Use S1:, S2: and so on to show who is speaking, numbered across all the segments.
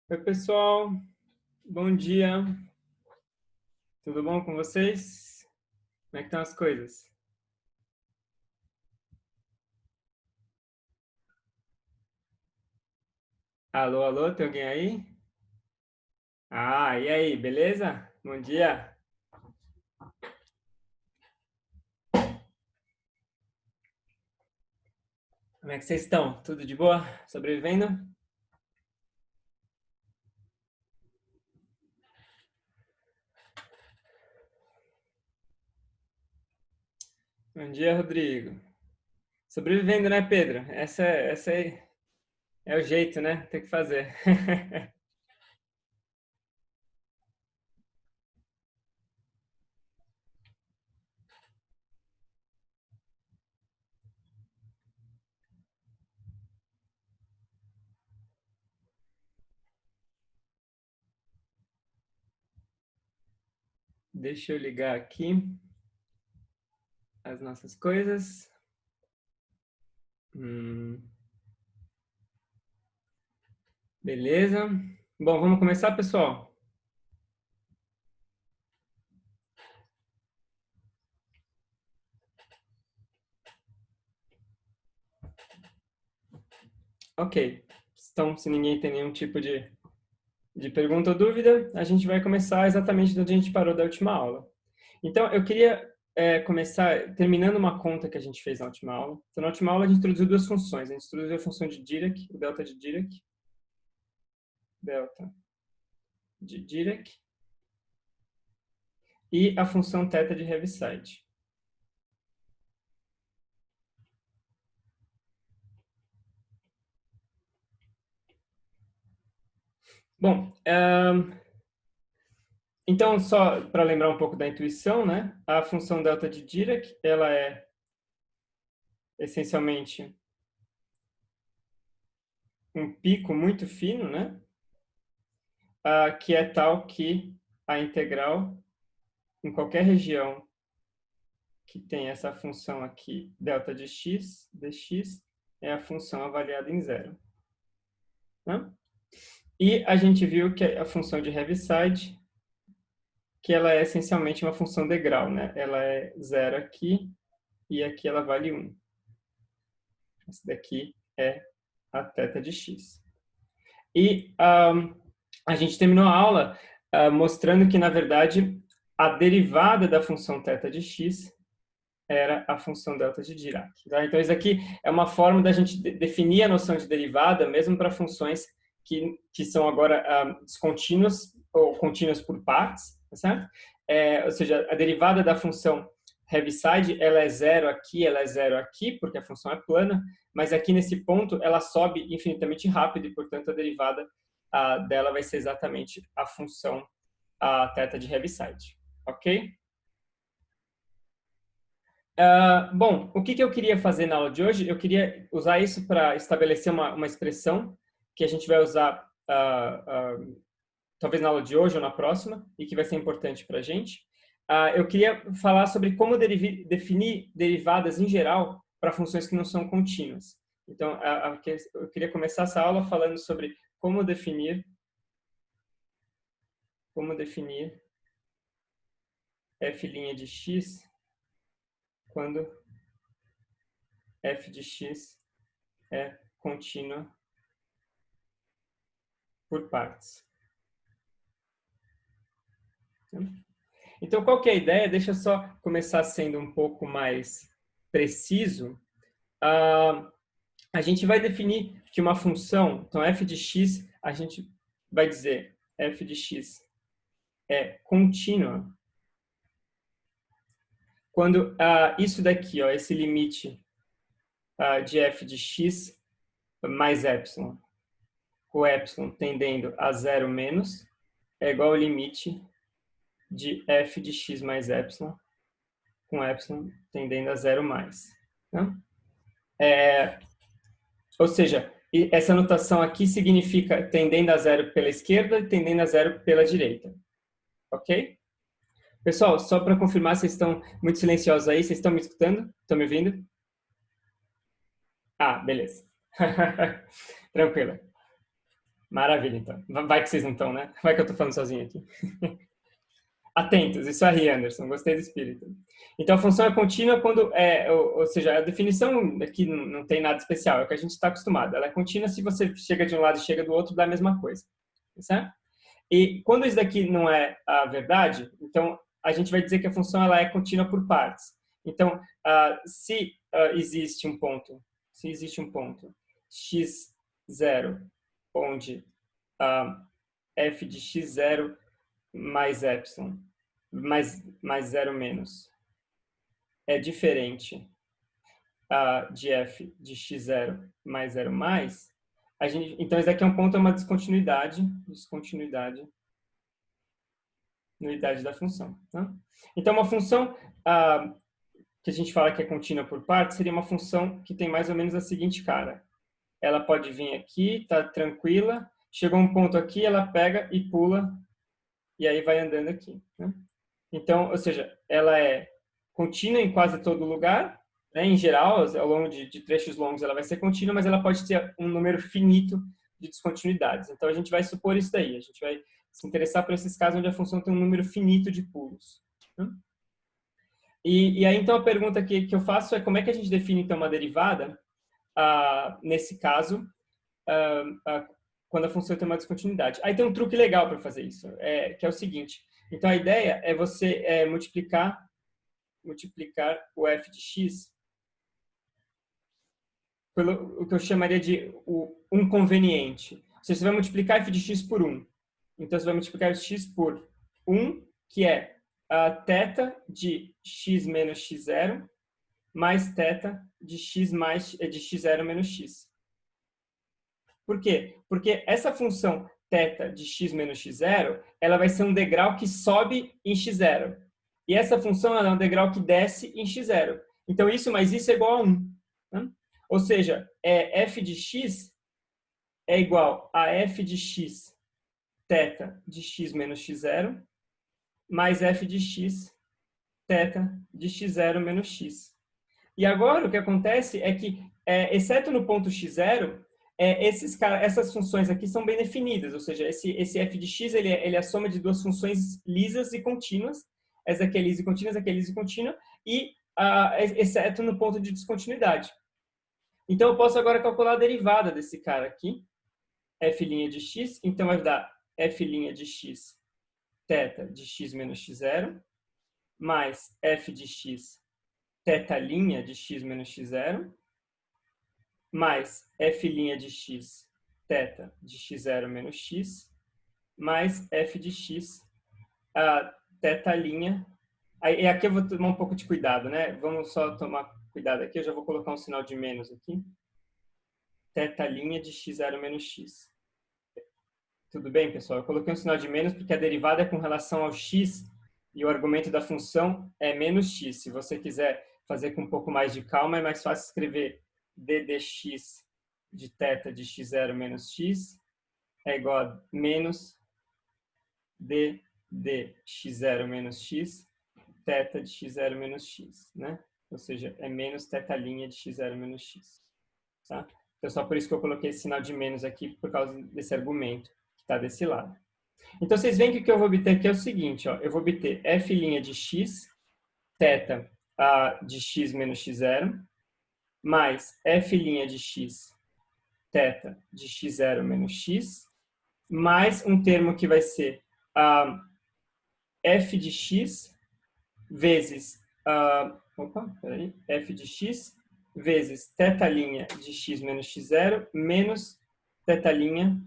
S1: Oi, pessoal. Bom dia. Tudo bom com vocês? Como é que estão as coisas? Alô, alô, tem alguém aí? E aí, beleza? Bom dia. Como é que vocês estão? Tudo de boa? Sobrevivendo? Bom dia, Rodrigo. Sobrevivendo, né, Pedro? Essa aí é o jeito, né? Tem que fazer. Deixa eu ligar aqui as nossas coisas. Beleza. Bom, vamos começar, pessoal? Ok. Então, se ninguém tem nenhum tipo de pergunta ou dúvida, a gente vai começar exatamente de onde a gente parou da última aula. Então, eu queria começar terminando uma conta que a gente fez na última aula. Então, na última aula, a gente introduziu duas funções. A gente introduziu a função de Dirac, o delta de Dirac, delta de Dirac, e a função θ de Heaviside. Bom, então, só para lembrar um pouco da intuição, né? A função delta de Dirac, ela é essencialmente um pico muito fino, né? Que é tal que a integral em qualquer região que tem essa função aqui, delta de x, dx, é a função avaliada em zero. Né? E a gente viu que a função de Heaviside, que ela é essencialmente uma função degrau, né? Ela é zero aqui e aqui ela vale 1. Esse daqui é a θ de x. E a gente terminou a aula mostrando que, na verdade, a derivada da função θ de x era a função delta de Dirac. Tá? Então, isso aqui é uma forma da gente definir a noção de derivada, mesmo para funções que são agora descontínuas ou contínuas por partes, tá certo? Ou seja, a derivada da função Heaviside, ela é zero aqui, porque a função é plana, mas aqui nesse ponto ela sobe infinitamente rápido e, portanto, a derivada dela vai ser exatamente a função θ de Heaviside. Ok? Bom, o que eu queria fazer na aula de hoje? Eu queria usar isso para estabelecer uma expressão que a gente vai usar talvez na aula de hoje ou na próxima, e que vai ser importante para a gente. Eu queria falar sobre como definir derivadas em geral para funções que não são contínuas. Então, eu queria começar essa aula falando sobre como definir f' de x quando f de x é contínua por partes. Então, qual que é a ideia? Deixa eu só começar sendo um pouco mais preciso. A gente vai definir que uma função, então f de x, a gente vai dizer f de x é contínua quando isso daqui, ó, esse limite de f de x mais epsilon, o epsilon tendendo a zero menos, é igual ao limite de f de x mais epsilon com epsilon tendendo a zero mais. Né? Ou seja, essa notação aqui significa tendendo a zero pela esquerda e tendendo a zero pela direita. Ok? Pessoal, só para confirmar, vocês estão muito silenciosos aí, vocês estão me escutando? Estão me ouvindo? Beleza. Tranquilo. Maravilha, então. Vai que vocês não estão, né? Vai que eu estou falando sozinho aqui. Atentos, isso aí, Anderson. Gostei do espírito. Então, a função é contínua quando... ou seja, a definição aqui não tem nada especial. É o que a gente está acostumado. Ela é contínua se você chega de um lado e chega do outro, dá a mesma coisa. Certo? E quando isso daqui não é a verdade, então a gente vai dizer que a função ela é contínua por partes. Então, se existe um ponto x0, onde f de x0 mais epsilon, mais 0 menos, é diferente de f de x0 mais 0 mais, então, esse daqui é um ponto, é uma descontinuidade na unidade da função. Tá? Então, uma função que a gente fala que é contínua por partes seria uma função que tem mais ou menos a seguinte cara. Ela pode vir aqui, tá tranquila, chegou um ponto aqui, ela pega e pula, e aí vai andando aqui. Né? Então, ou seja, ela é contínua em quase todo lugar, né? Em geral, ao longo de trechos longos ela vai ser contínua, mas ela pode ter um número finito de descontinuidades. Então, a gente vai supor isso daí. A gente vai se interessar por esses casos onde a função tem um número finito de pulos. Né? E aí, então, a pergunta que eu faço é como é que a gente define, então, uma derivada, nesse caso, quando a função tem uma descontinuidade. Aí tem um truque legal para fazer isso, que é o seguinte. Então, a ideia é você multiplicar o f de x pelo o que eu chamaria de um conveniente. Ou seja, você vai multiplicar f de x por 1. Então, você vai multiplicar f de x por 1, que é θ de x menos x0, mais θ de x0 menos x. Por quê? Porque essa função θ de x menos x0, ela vai ser um degrau que sobe em x0. E essa função ela é um degrau que desce em x0. Então, isso mais isso é igual a 1. Né? Ou seja, f de x é igual a f de x θ de x menos x0 mais f de x θ de x0 menos x. E agora o que acontece é que, exceto no ponto x0, essas funções aqui são bem definidas, ou seja, esse f de x ele é a soma de duas funções lisas e contínuas, essa aqui é lisa e contínua, essa aqui é lisa e contínua, e exceto no ponto de descontinuidade. Então, eu posso agora calcular a derivada desse cara aqui, f' de x, então vai dar f' de x θ de x menos x0, mais f de x θ' de x menos x0, mais f' de x θ de x0 menos x, mais f de x θ'. Aí, aqui eu vou tomar um pouco de cuidado, né? Vamos só tomar cuidado aqui, eu já vou colocar um sinal de menos aqui. Θ' de x0 menos x. Tudo bem, pessoal? Eu coloquei um sinal de menos porque a derivada é com relação ao x e o argumento da função é menos x. Se você quiser fazer com um pouco mais de calma, é mais fácil escrever d dx de θ de x0 menos x é igual a menos d dx0 menos x θ de x0 menos x, né? Ou seja, é menos θ' de x0 menos x. Tá? Então, só por isso que eu coloquei esse sinal de menos aqui, por causa desse argumento que está desse lado. Então, vocês veem que o que eu vou obter aqui é o seguinte, ó, eu vou obter f' de x, θ de x menos x0, mais f' de x, θ de x0 menos x, mais um termo que vai ser f de x vezes f de x vezes θ' de x menos x0 menos θ'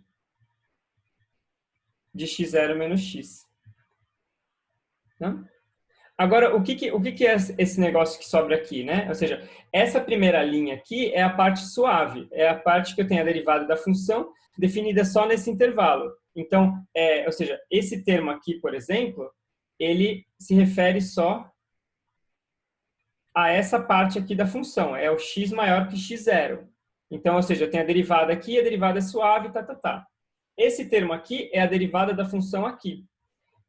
S1: de x0 menos x. Tá? Agora, o que é esse negócio que sobra aqui, né? Ou seja, essa primeira linha aqui é a parte suave, é a parte que eu tenho a derivada da função definida só nesse intervalo. Então, ou seja, esse termo aqui, por exemplo, ele se refere só a essa parte aqui da função, é o x maior que x0. Então, ou seja, eu tenho a derivada aqui, a derivada é suave, tá. Esse termo aqui é a derivada da função aqui.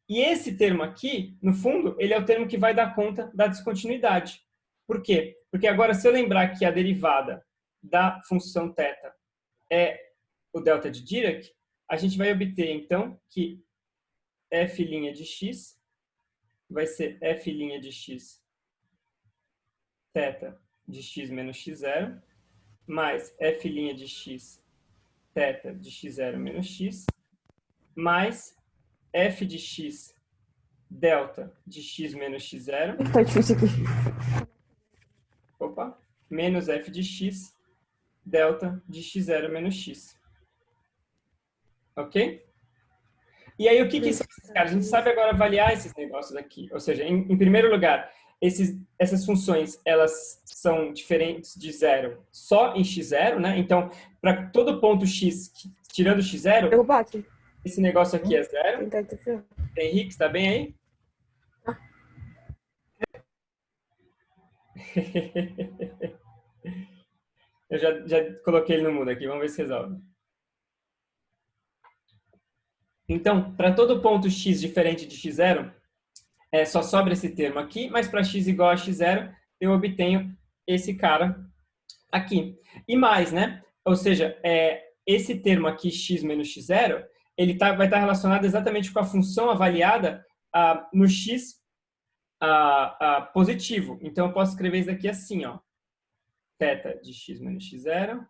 S1: E esse termo aqui, no fundo, ele é o termo que vai dar conta da descontinuidade. Por quê? Porque agora, se eu lembrar que a derivada da função θ é o delta de Dirac, a gente vai obter, então, que f' de x vai ser f' de x θ de x menos x0, mais f' de x θ de x0 menos x, mais f de x delta de x menos x0,
S2: Tá difícil aqui.
S1: opa, menos f de x delta de x0 menos x. Ok? E aí, o que são esses caras? A gente sabe agora avaliar esses negócios aqui. Ou seja, em primeiro lugar, essas funções, elas são diferentes de zero só em x0, né? Então, para todo ponto x, tirando x0,
S2: Derrubar aqui.
S1: esse negócio aqui é zero.
S2: Tentar aqui.
S1: Henrique, está bem aí? Eu já coloquei ele no mudo aqui, vamos ver se resolve. Então, para todo ponto x diferente de x0, só sobra esse termo aqui, mas para x igual a x0, eu obtenho esse cara aqui. E mais, né? Ou seja, esse termo aqui, x menos x0, ele vai estar relacionado exatamente com a função avaliada no x positivo. Então, eu posso escrever isso aqui assim, ó. Θ de x menos x0,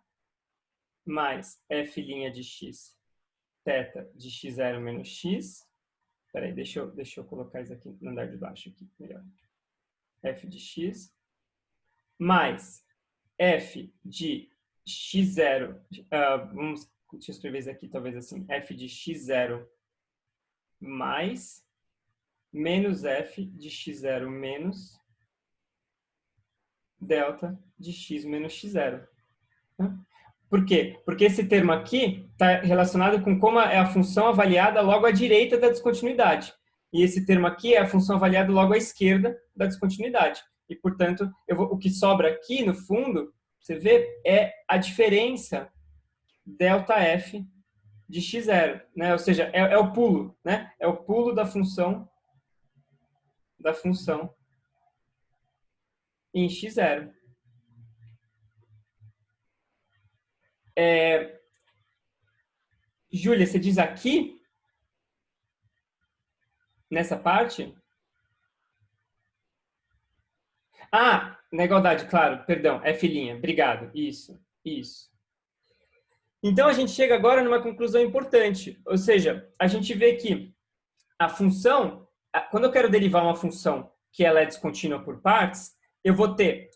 S1: mais f' de x, θ de x0 menos x. Espera aí, deixa eu colocar isso aqui no andar de baixo aqui, melhor. F de x, mais f de x0, deixa eu escrever isso aqui talvez assim, f de x0 mais menos f de x0 menos delta de x menos x0. Por quê? Porque esse termo aqui está relacionado com como é a função avaliada logo à direita da descontinuidade. E esse termo aqui é a função avaliada logo à esquerda da descontinuidade. E, portanto, o que sobra aqui, no fundo, você vê, é a diferença ΔF de x0. Né? Ou seja, é o pulo. Né? É o pulo da função em x0. Júlia, você diz aqui, nessa parte? Na igualdade, claro, perdão, é filhinha, obrigado, isso. Então, a gente chega agora numa conclusão importante, ou seja, a gente vê que a função, quando eu quero derivar uma função que ela é descontínua por partes, eu vou ter,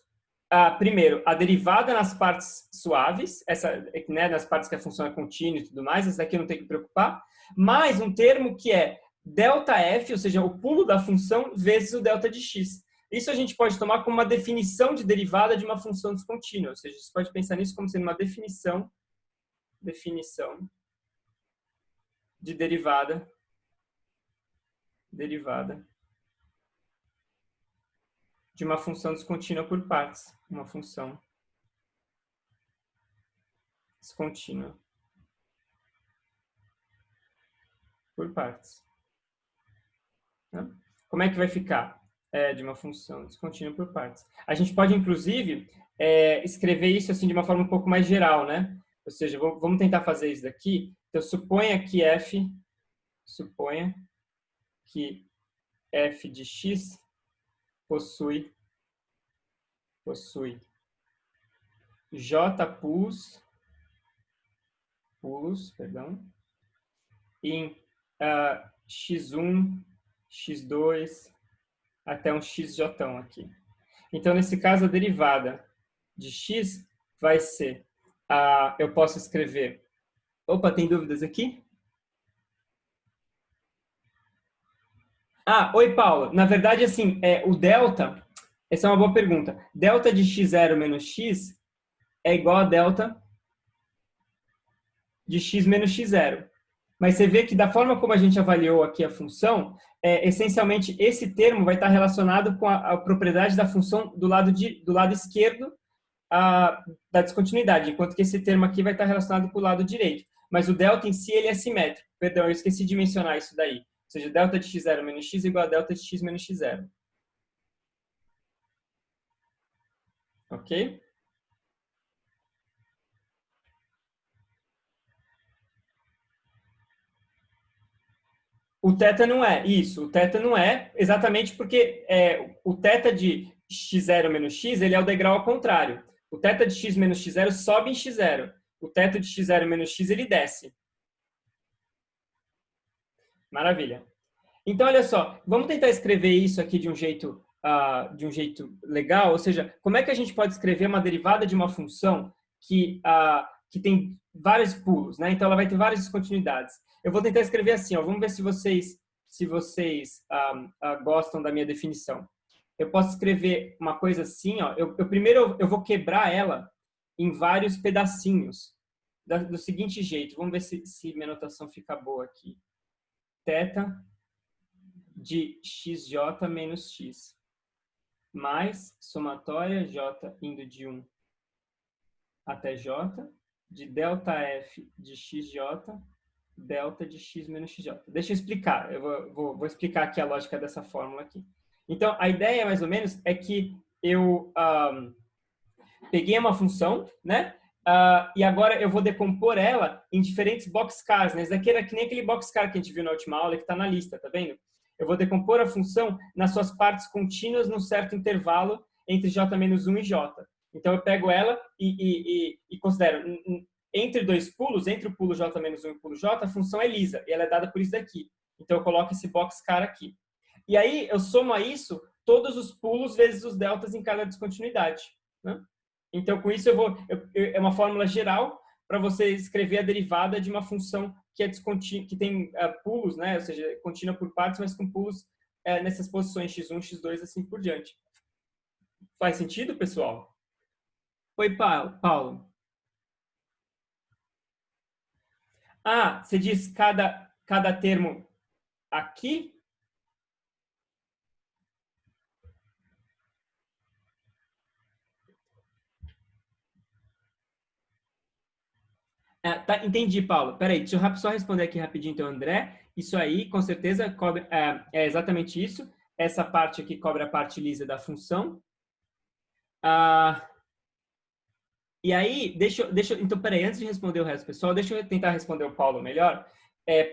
S1: primeiro, a derivada nas partes suaves, né, nas partes que a função é contínua e tudo mais, essa daqui eu não tenho que preocupar, mais um termo que é ΔF, ou seja, o pulo da função vezes o delta de x. Isso a gente pode tomar como uma definição de derivada de uma função descontínua, ou seja, você pode pensar nisso como sendo uma definição de derivada de uma função descontínua por partes, uma função descontínua por partes. Como é que vai ficar de uma função descontínua por partes? A gente pode, inclusive, escrever isso assim de uma forma um pouco mais geral, né? Ou seja, vamos tentar fazer isso daqui. Então, suponha que f de x possui j pulos, em x1, x2, até um xj aqui. Então, nesse caso, a derivada de x vai ser, eu posso escrever... Opa, tem dúvidas aqui? Oi, Paulo. Na verdade, assim, o delta, essa é uma boa pergunta. Delta de x0 menos x é igual a delta de x menos x0. Mas você vê que da forma como a gente avaliou aqui a função, essencialmente esse termo vai estar relacionado com a propriedade da função do lado esquerdo da descontinuidade, enquanto que esse termo aqui vai estar relacionado com o lado direito. Mas o delta em si ele é simétrico. Perdão, eu esqueci de mencionar isso daí. Ou seja, delta de x0 menos x igual a delta de x menos x0. Ok? O θ não é, isso. O θ não é, exatamente porque o θ de x0 menos x, ele é o degrau ao contrário. O θ de x menos x0 sobe em x0. O θ de x0 menos x, ele desce. Maravilha. Então, olha só, vamos tentar escrever isso aqui de um jeito legal, ou seja, como é que a gente pode escrever uma derivada de uma função que tem vários pulos, né? Então, ela vai ter várias descontinuidades. Eu vou tentar escrever assim, ó, vamos ver se vocês gostam da minha definição. Eu posso escrever uma coisa assim, ó, primeiro eu vou quebrar ela em vários pedacinhos, do seguinte jeito, vamos ver se minha notação fica boa aqui. Θ de xj menos x, mais somatória j indo de 1 até j, de ΔF de xj, delta de x menos xj. Deixa eu explicar, eu vou explicar aqui a lógica dessa fórmula aqui. Então, a ideia, mais ou menos, é que eu peguei uma função, né? E agora eu vou decompor ela em diferentes boxcars, né? Isso daqui era que nem aquele boxcar que a gente viu na última aula, que está na lista, tá vendo? Eu vou decompor a função nas suas partes contínuas num certo intervalo entre j menos 1 e j. Então, eu pego ela e considero, entre dois pulos, entre o pulo j menos 1 e o pulo j, a função é lisa, e ela é dada por isso daqui. Então, eu coloco esse boxcar aqui. E aí, eu somo a isso todos os pulos vezes os deltas em cada descontinuidade, né? Então, com isso, é uma fórmula geral para você escrever a derivada de uma função que é descontínua, que tem pulos, né? Ou seja, contínua por partes, mas com pulos nessas posições x1, x2, assim por diante. Faz sentido, pessoal? Oi, Paulo. Você diz cada termo aqui? Tá, entendi, Paulo. Peraí, deixa eu só responder aqui rapidinho, então, André. Isso aí, com certeza, cobre, é exatamente isso. Essa parte aqui cobre a parte lisa da função. E aí, então, peraí, antes de responder o resto, pessoal, deixa eu tentar responder o Paulo melhor.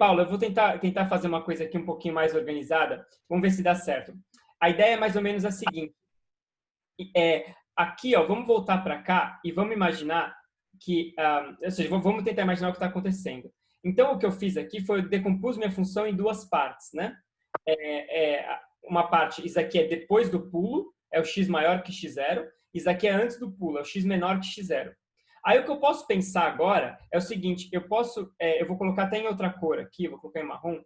S1: Paulo, eu vou tentar fazer uma coisa aqui um pouquinho mais organizada. Vamos ver se dá certo. A ideia é mais ou menos a seguinte. Aqui, ó, vamos voltar para cá e vamos imaginar ou seja, vamos tentar imaginar o que está acontecendo. Então, o que eu fiz aqui foi eu decompus minha função em duas partes, né? Uma parte, isso aqui é depois do pulo, é o x maior que x0. Isso aqui é antes do pulo, é o x menor que x0. Aí, o que eu posso pensar agora é o seguinte, eu vou colocar até em outra cor aqui, vou colocar em marrom.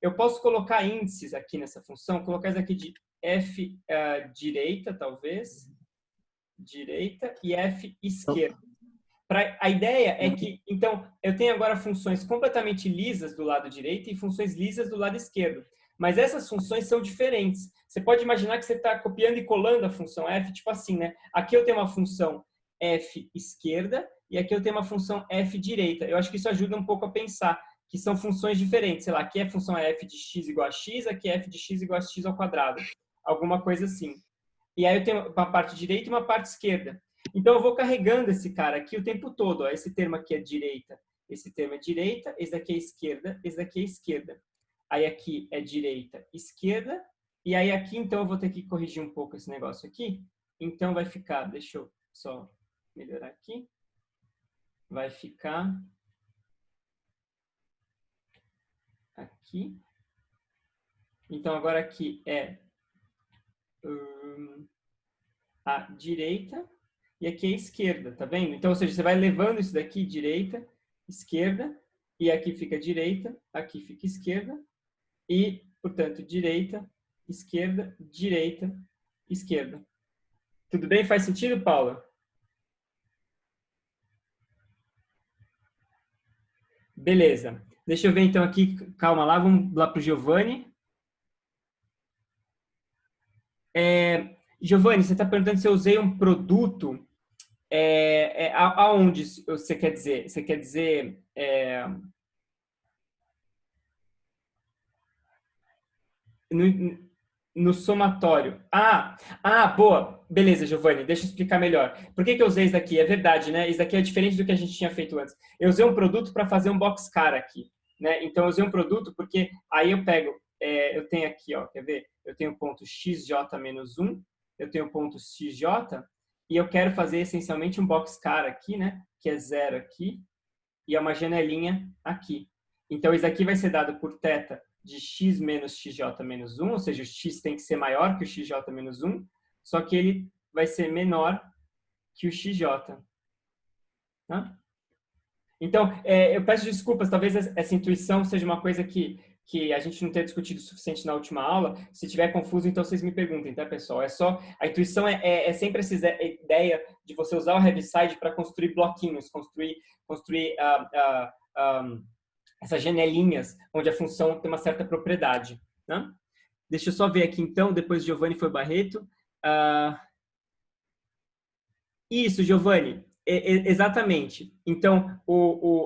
S1: Eu posso colocar índices aqui nessa função, colocar isso aqui de f direita, talvez, direita, e f esquerda. A ideia é que, então, eu tenho agora funções completamente lisas do lado direito e funções lisas do lado esquerdo. Mas essas funções são diferentes. Você pode imaginar que você está copiando e colando a função f, tipo assim, né? Aqui eu tenho uma função f esquerda e aqui eu tenho uma função f direita. Eu acho que isso ajuda um pouco a pensar que são funções diferentes. Sei lá, aqui a função é f de x igual a x, aqui é f de x igual a x ao quadrado. Alguma coisa assim. E aí eu tenho uma parte direita e uma parte esquerda. Então, eu vou carregando esse cara aqui o tempo todo. Ó. Esse termo aqui é direita, esse termo é direita, esse daqui é esquerda, esse daqui é esquerda. Aí aqui é direita, esquerda. E aí aqui, então, eu vou ter que corrigir um pouco esse negócio aqui. Então, vai ficar, deixa eu só melhorar aqui. Vai ficar aqui. Então, agora aqui é a direita. E aqui é esquerda, tá vendo? Então, ou seja, você vai levando isso daqui, direita, esquerda, e aqui fica direita, aqui fica esquerda, e, portanto, direita, esquerda, direita, esquerda. Tudo bem? Faz sentido, Paula? Beleza. Deixa eu ver, então, aqui, calma lá, vamos lá para o Giovanni. Giovanni, você está perguntando se eu usei um produto... aonde você quer dizer? Você quer dizer no somatório. Boa. Beleza, Giovanni, deixa eu explicar melhor. Por que eu usei isso daqui? É verdade, né? Isso daqui é diferente do que a gente tinha feito antes. Eu usei um produto para fazer um boxcar aqui. né? Então, eu usei um produto porque aí eu pego, eu tenho aqui, ó, quer ver? Eu tenho ponto xj menos 1, eu tenho ponto xj, e eu quero fazer essencialmente um boxcar aqui, né? Que é 0 aqui, e é uma janelinha aqui. Então, isso aqui vai ser dado por θ de x menos xj menos 1, ou seja, o x tem que ser maior que o xj menos 1, só que ele vai ser menor que o xj. Tá? Então, eu peço desculpas, talvez essa intuição seja uma coisa que a gente não tenha discutido o suficiente na última aula. Se tiver confuso, então vocês me perguntem, tá, pessoal? A intuição é sempre essa ideia de você usar o Heaviside para construir bloquinhos, construir essas janelinhas onde a função tem uma certa propriedade. Né? Deixa eu só ver aqui, então, depois de Giovanni foi Barreto. Isso, Giovanni, exatamente. Então,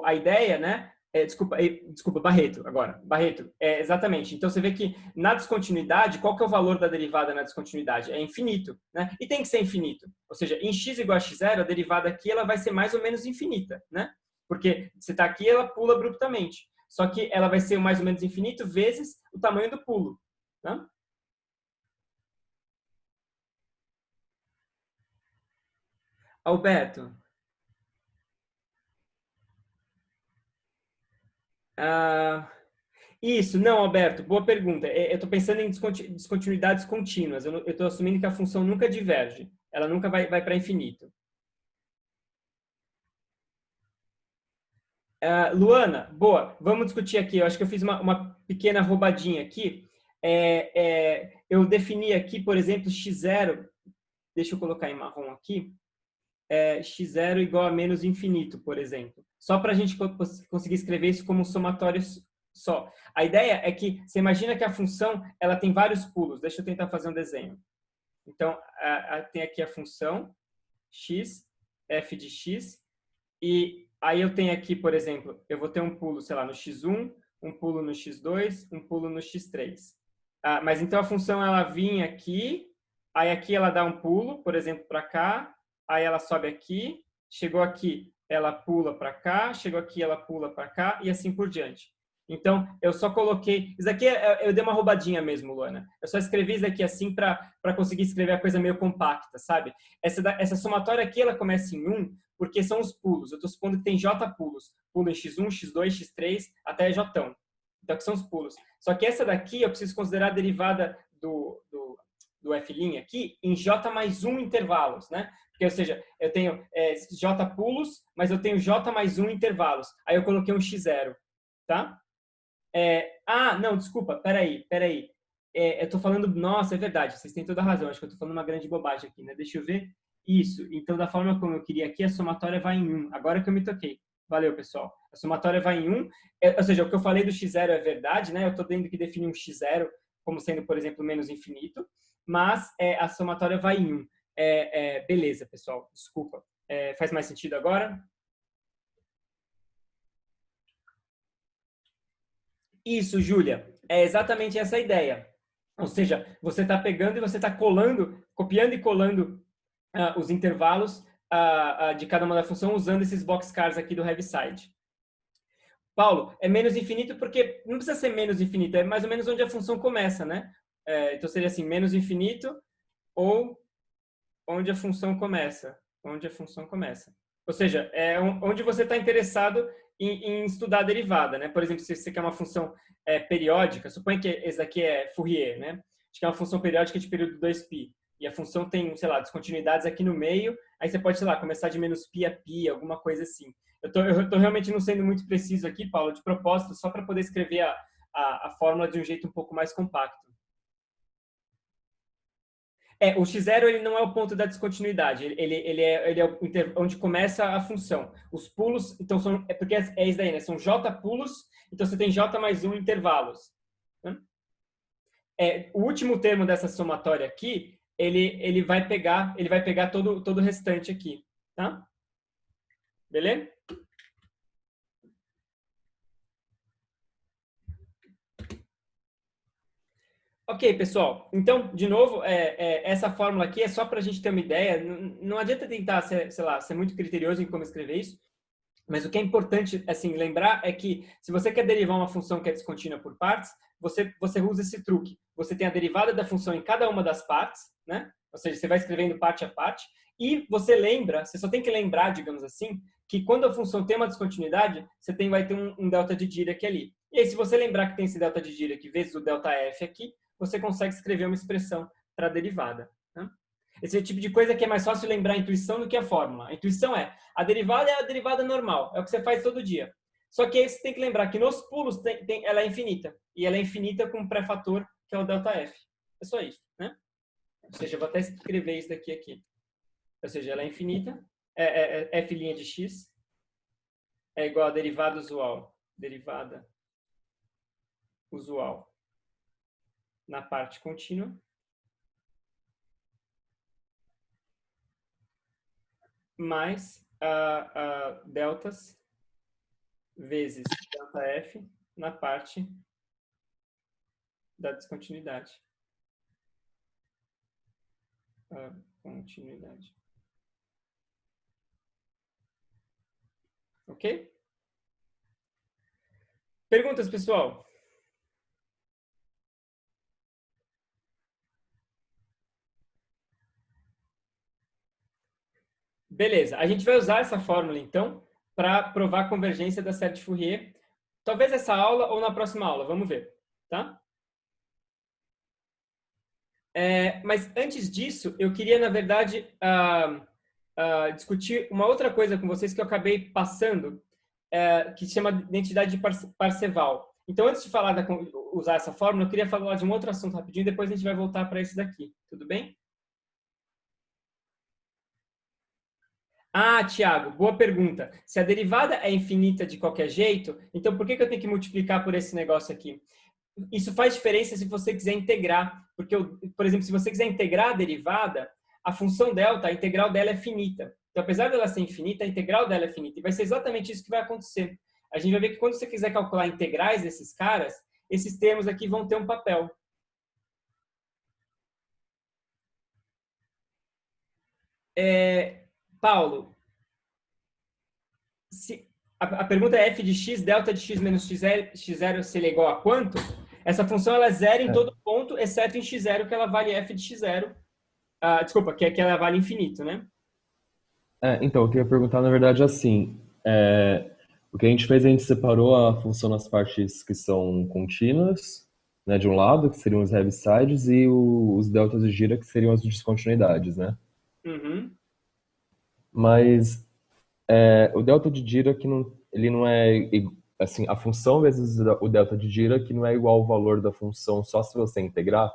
S1: a ideia, né? Desculpa, Barreto, agora. Barreto, exatamente. Então, você vê que na descontinuidade, qual que é o valor da derivada na descontinuidade? É infinito, né? E tem que ser infinito. Ou seja, em x igual a x0, a derivada aqui ela vai ser mais ou menos infinita, né? Porque você está aqui, ela pula abruptamente. Só que ela vai ser mais ou menos infinito vezes o tamanho do pulo, né? Alberto, ah, isso, não, Alberto, boa pergunta. Eu estou pensando em descontinuidades contínuas. Eu estou assumindo que a função nunca diverge. Ela nunca vai para infinito. Luana, boa. Vamos discutir aqui. Eu acho que eu fiz uma pequena roubadinha aqui. Eu defini aqui, por exemplo, x0. Deixa eu colocar em marrom aqui. X0 igual a menos infinito, por exemplo. Só para a gente conseguir escrever isso como um somatório só. A ideia é que você imagina que a função ela tem vários pulos. Deixa eu tentar fazer um desenho. Então, tem aqui a função x, f de x, e aí eu tenho aqui, por exemplo, eu vou ter um pulo, sei lá, no x1, um pulo no x2, um pulo no x3. Mas então a função ela vinha aqui, aí aqui ela dá um pulo, por exemplo, para cá, aí ela sobe aqui, chegou aqui, ela pula para cá, chegou aqui, ela pula para cá, e assim por diante. Então, eu só coloquei... Isso aqui eu dei uma roubadinha mesmo, Luana. Eu só escrevi isso aqui assim para conseguir escrever a coisa meio compacta, sabe? Essa somatória aqui, ela começa em 1, porque são os pulos. Eu estou supondo que tem J pulos. Pulo em x1, x2, x3, até J. Então, que são os pulos. Só que essa daqui, eu preciso considerar a derivada do f' aqui em J mais 1 intervalos, né? Porque, ou seja, eu tenho J pulos, mas eu tenho J mais 1 intervalos. Aí eu coloquei um x0, tá? Não, desculpa, peraí. Eu tô falando, nossa, é verdade, vocês têm toda a razão, acho que eu tô falando uma grande bobagem aqui, né? Deixa eu ver. Isso, então da forma como eu queria aqui, a somatória vai em 1. Agora que eu me toquei. Valeu, pessoal. A somatória vai em 1, ou seja, o que eu falei do x0 é verdade, né? Eu tô tendo que definir um x0 como sendo, por exemplo, menos infinito, mas a somatória vai em 1. Beleza, pessoal, desculpa. Faz mais sentido agora? Isso, Júlia, é exatamente essa a ideia. Ou seja, você está pegando e você está colando, copiando e colando os intervalos de cada uma da função usando esses boxcars aqui do Heaviside. Paulo, é menos infinito porque não precisa ser menos infinito, é mais ou menos onde a função começa, né? Então seria assim, menos infinito ou onde a função começa. Onde a função começa. Ou seja, é onde você está interessado em estudar a derivada, né? Por exemplo, se você quer uma função periódica, suponha que esse aqui é Fourier, né? Acho que é uma função periódica de período 2π. E a função tem, sei lá, descontinuidades aqui no meio, aí você pode, sei lá, começar de menos π a π, alguma coisa assim. Eu tô realmente não sendo muito preciso aqui, Paulo, de propósito, só para poder escrever a fórmula de um jeito um pouco mais compacto. O x0 ele não é o ponto da descontinuidade, ele é onde começa a função. Os pulos, então, porque é isso daí, né? São j pulos, então você tem j mais 1 intervalos. Né? O último termo dessa somatória aqui, ele vai pegar todo o restante aqui. Tá? Beleza? Ok, pessoal. Então, de novo, essa fórmula aqui é só para a gente ter uma ideia. Não adianta tentar, sei lá, ser muito criterioso em como escrever isso. Mas o que é importante, assim, lembrar é que se você quer derivar uma função que é descontínua por partes, você usa esse truque. Você tem a derivada da função em cada uma das partes, né? Ou seja, você vai escrevendo parte a parte, e você lembra, você só tem que lembrar, digamos assim, que quando a função tem uma descontinuidade, vai ter um delta de Dirac ali. E aí, se você lembrar que tem esse delta de Dirac vezes o delta f aqui, você consegue escrever uma expressão para a derivada. Né? Esse é o tipo de coisa que é mais fácil lembrar a intuição do que a fórmula. A intuição a derivada é a derivada normal, é o que você faz todo dia. Só que aí você tem que lembrar que nos pulos ela é infinita. E ela é infinita com um pré-fator, que é o ΔF. É só isso, né? Ou seja, eu vou até escrever isso daqui aqui. Ou seja, ela é infinita, f' de x é igual a derivada usual. Derivada usual na parte contínua mais deltas vezes ΔF na parte da descontinuidade. Continuidade. Ok? Perguntas, pessoal? Beleza. A gente vai usar essa fórmula, então, para provar a convergência da série de Fourier. Talvez essa aula ou na próxima aula. Vamos ver. Tá? Mas antes disso, eu queria, na verdade, discutir uma outra coisa com vocês que eu acabei passando, que se chama identidade de Parseval. Então, antes de usar essa fórmula, eu queria falar de um outro assunto rapidinho, depois a gente vai voltar para esse daqui. Tudo bem? Ah, Tiago, boa pergunta. Se a derivada é infinita de qualquer jeito, então por que eu tenho que multiplicar por esse negócio aqui? Isso faz diferença se você quiser integrar, porque, por exemplo, se você quiser integrar a derivada, a função delta, a integral dela é finita. Então, apesar dela ser infinita, a integral dela é finita. E vai ser exatamente isso que vai acontecer. A gente vai ver que quando você quiser calcular integrais desses caras, esses termos aqui vão ter um papel. Paulo, a pergunta é f de x, delta de x menos x0 se ele é igual a quanto? Essa função ela é zero em todo ponto, exceto em x0, que ela vale f de x0. Desculpa, que ela vale infinito, né?
S2: Então, eu queria perguntar, na verdade, assim, o que a gente fez, a gente separou a função nas partes que são contínuas, né, de um lado, que seriam os heavisides, e os deltas de gira, que seriam as descontinuidades, né?
S1: Uhum.
S2: Mas o delta de Dirac ele não é assim, a função vezes o delta de Dirac não é igual ao valor da função só se você integrar.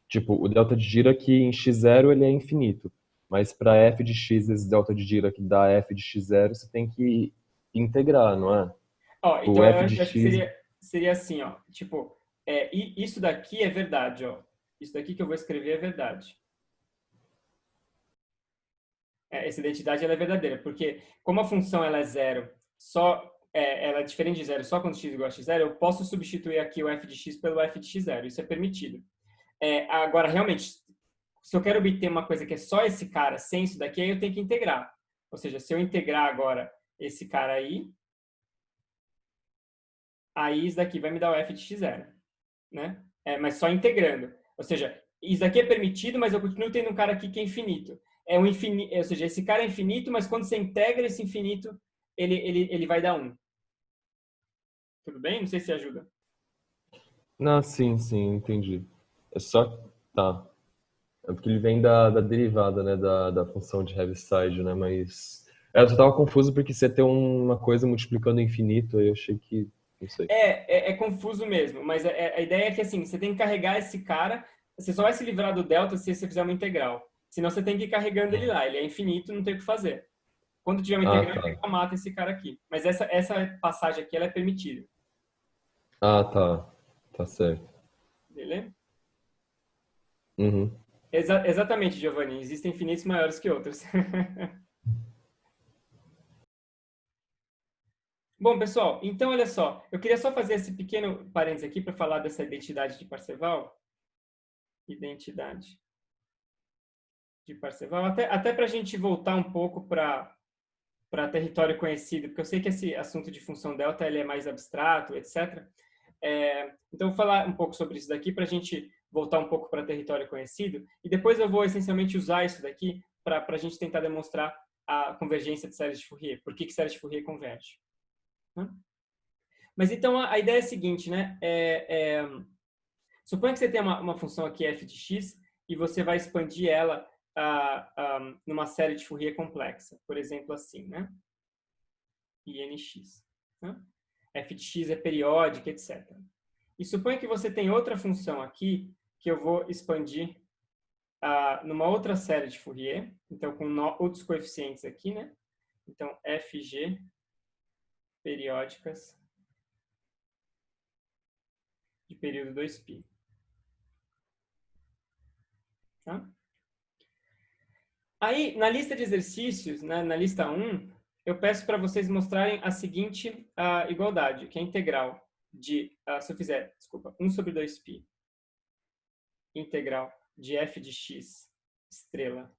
S2: Tipo, o delta de Dirac em x0 ele é infinito, mas para f de x vezes delta de Dirac dá f de x0, você tem que integrar, não é?
S1: Ó,
S2: O
S1: então
S2: f
S1: eu
S2: de
S1: acho que
S2: x.
S1: seria assim, ó. Tipo, isso daqui é verdade, ó. Isso daqui que eu vou escrever é verdade. Essa identidade ela é verdadeira, porque como a função ela é zero, ela é diferente de zero só quando x é igual a x0, eu posso substituir aqui o f de x pelo f de x0, isso é permitido. Agora, realmente, se eu quero obter uma coisa que é só esse cara sem isso daqui, aí eu tenho que integrar. Ou seja, se eu integrar agora esse cara aí isso daqui vai me dar o f de x0, né? Mas só integrando. Ou seja, isso daqui é permitido, mas eu continuo tendo um cara aqui que é infinito. Ou seja, esse cara é infinito, mas quando você integra esse infinito, ele vai dar 1. Tudo bem? Não sei se ajuda.
S2: Não, sim, sim, entendi. É só. Tá. É porque ele vem da derivada, né? Da função de heaviside, né? Mas. Eu só tava confuso porque você tem uma coisa multiplicando infinito, aí eu achei que. Não sei.
S1: É confuso mesmo, mas a ideia é que assim, você tem que carregar esse cara, você só vai se livrar do delta se você fizer uma integral. Senão você tem que ir carregando ele lá, ele é infinito, não tem o que fazer. Quando tiver uma
S2: Ah,
S1: integral,
S2: tá.
S1: mata esse cara aqui. Mas essa passagem aqui ela é permitida.
S2: Ah, tá. Tá certo.
S1: Beleza?
S2: Uhum.
S1: Exatamente, Giovanni. Existem infinitos maiores que outros. Bom, pessoal, então olha só. Eu queria só fazer esse pequeno parênteses aqui para falar dessa identidade de Parseval. Identidade de Parseval. Até para a gente voltar um pouco para para território conhecido, porque eu sei que esse assunto de função delta ele é mais abstrato, etc. Então, eu vou falar um pouco sobre isso daqui para a gente voltar um pouco para território conhecido, e depois eu vou essencialmente usar isso daqui para a gente tentar demonstrar a convergência de séries de Fourier, por que séries de Fourier converge. Né? Mas então a ideia é a seguinte, né? Suponha que você tem uma função aqui f de x e você vai expandir ela numa série de Fourier complexa, por exemplo, assim, né? INX. Né? F de x é periódica, etc. E suponha que você tem outra função aqui que eu vou expandir numa outra série de Fourier, então com outros coeficientes aqui, né? Então, FG periódicas de período 2π. Tá? Aí, na lista de exercícios, né, na lista 1, eu peço para vocês mostrarem a seguinte igualdade, que é a integral de, se eu fizer, desculpa, 1 sobre 2π, integral de f de x, estrela,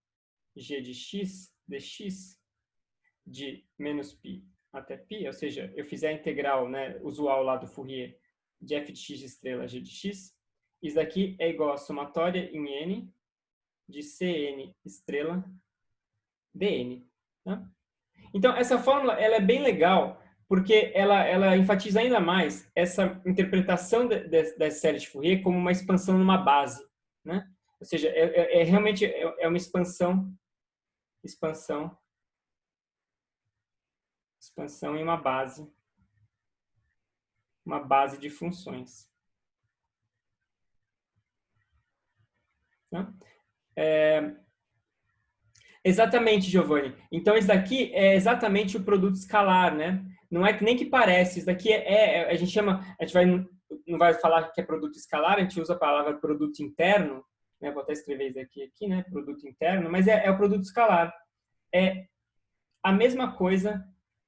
S1: g de x, dx, de menos π até π, ou seja, eu fizer a integral, né, usual lá do Fourier, de f de x de estrela, g de x, isso daqui é igual a somatória em n de Cn estrela dn. Tá? Então, essa fórmula ela é bem legal, porque ela enfatiza ainda mais essa interpretação das séries de Fourier como uma expansão numa base. Né? Ou seja, realmente uma expansão em uma base de funções. Tá? Exatamente, Giovanni. Então, isso daqui é exatamente o produto escalar, né? Não é que nem que parece. Isso daqui a gente chama, não vai falar que é produto escalar, a gente usa a palavra produto interno, né? Vou até escrever isso aqui, né? Produto interno, mas é o produto escalar. É a mesma coisa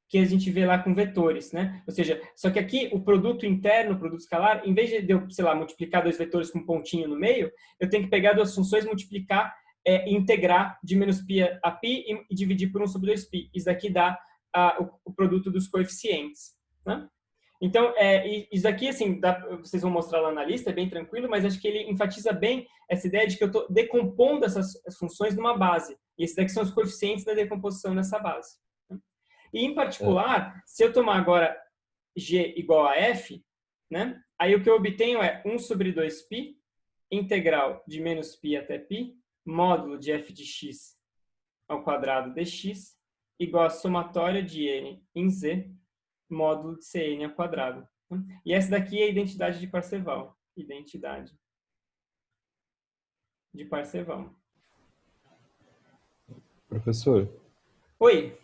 S1: que a gente vê lá com vetores, né? Ou seja, só que aqui o produto interno, o produto escalar, em vez de eu, sei lá, multiplicar dois vetores com um pontinho no meio, eu tenho que pegar duas funções, multiplicar integrar de menos π a π e dividir por 1 sobre 2π. Isso daqui dá o produto dos coeficientes. Né? Então, isso daqui, assim, vocês vão mostrar lá na lista, é bem tranquilo, mas acho que ele enfatiza bem essa ideia de que eu estou decompondo essas funções numa base. E esses daqui são os coeficientes da decomposição dessa base. Né? E, em particular, se eu tomar agora g igual a f, né, aí o que eu obtenho é 1 sobre 2π, integral de menos π até π, módulo de f de x ao quadrado dx, igual a somatória de n em z, módulo de cn ao quadrado. E essa daqui é a identidade de Parseval. Identidade de Parseval.
S2: Professor?
S1: Oi.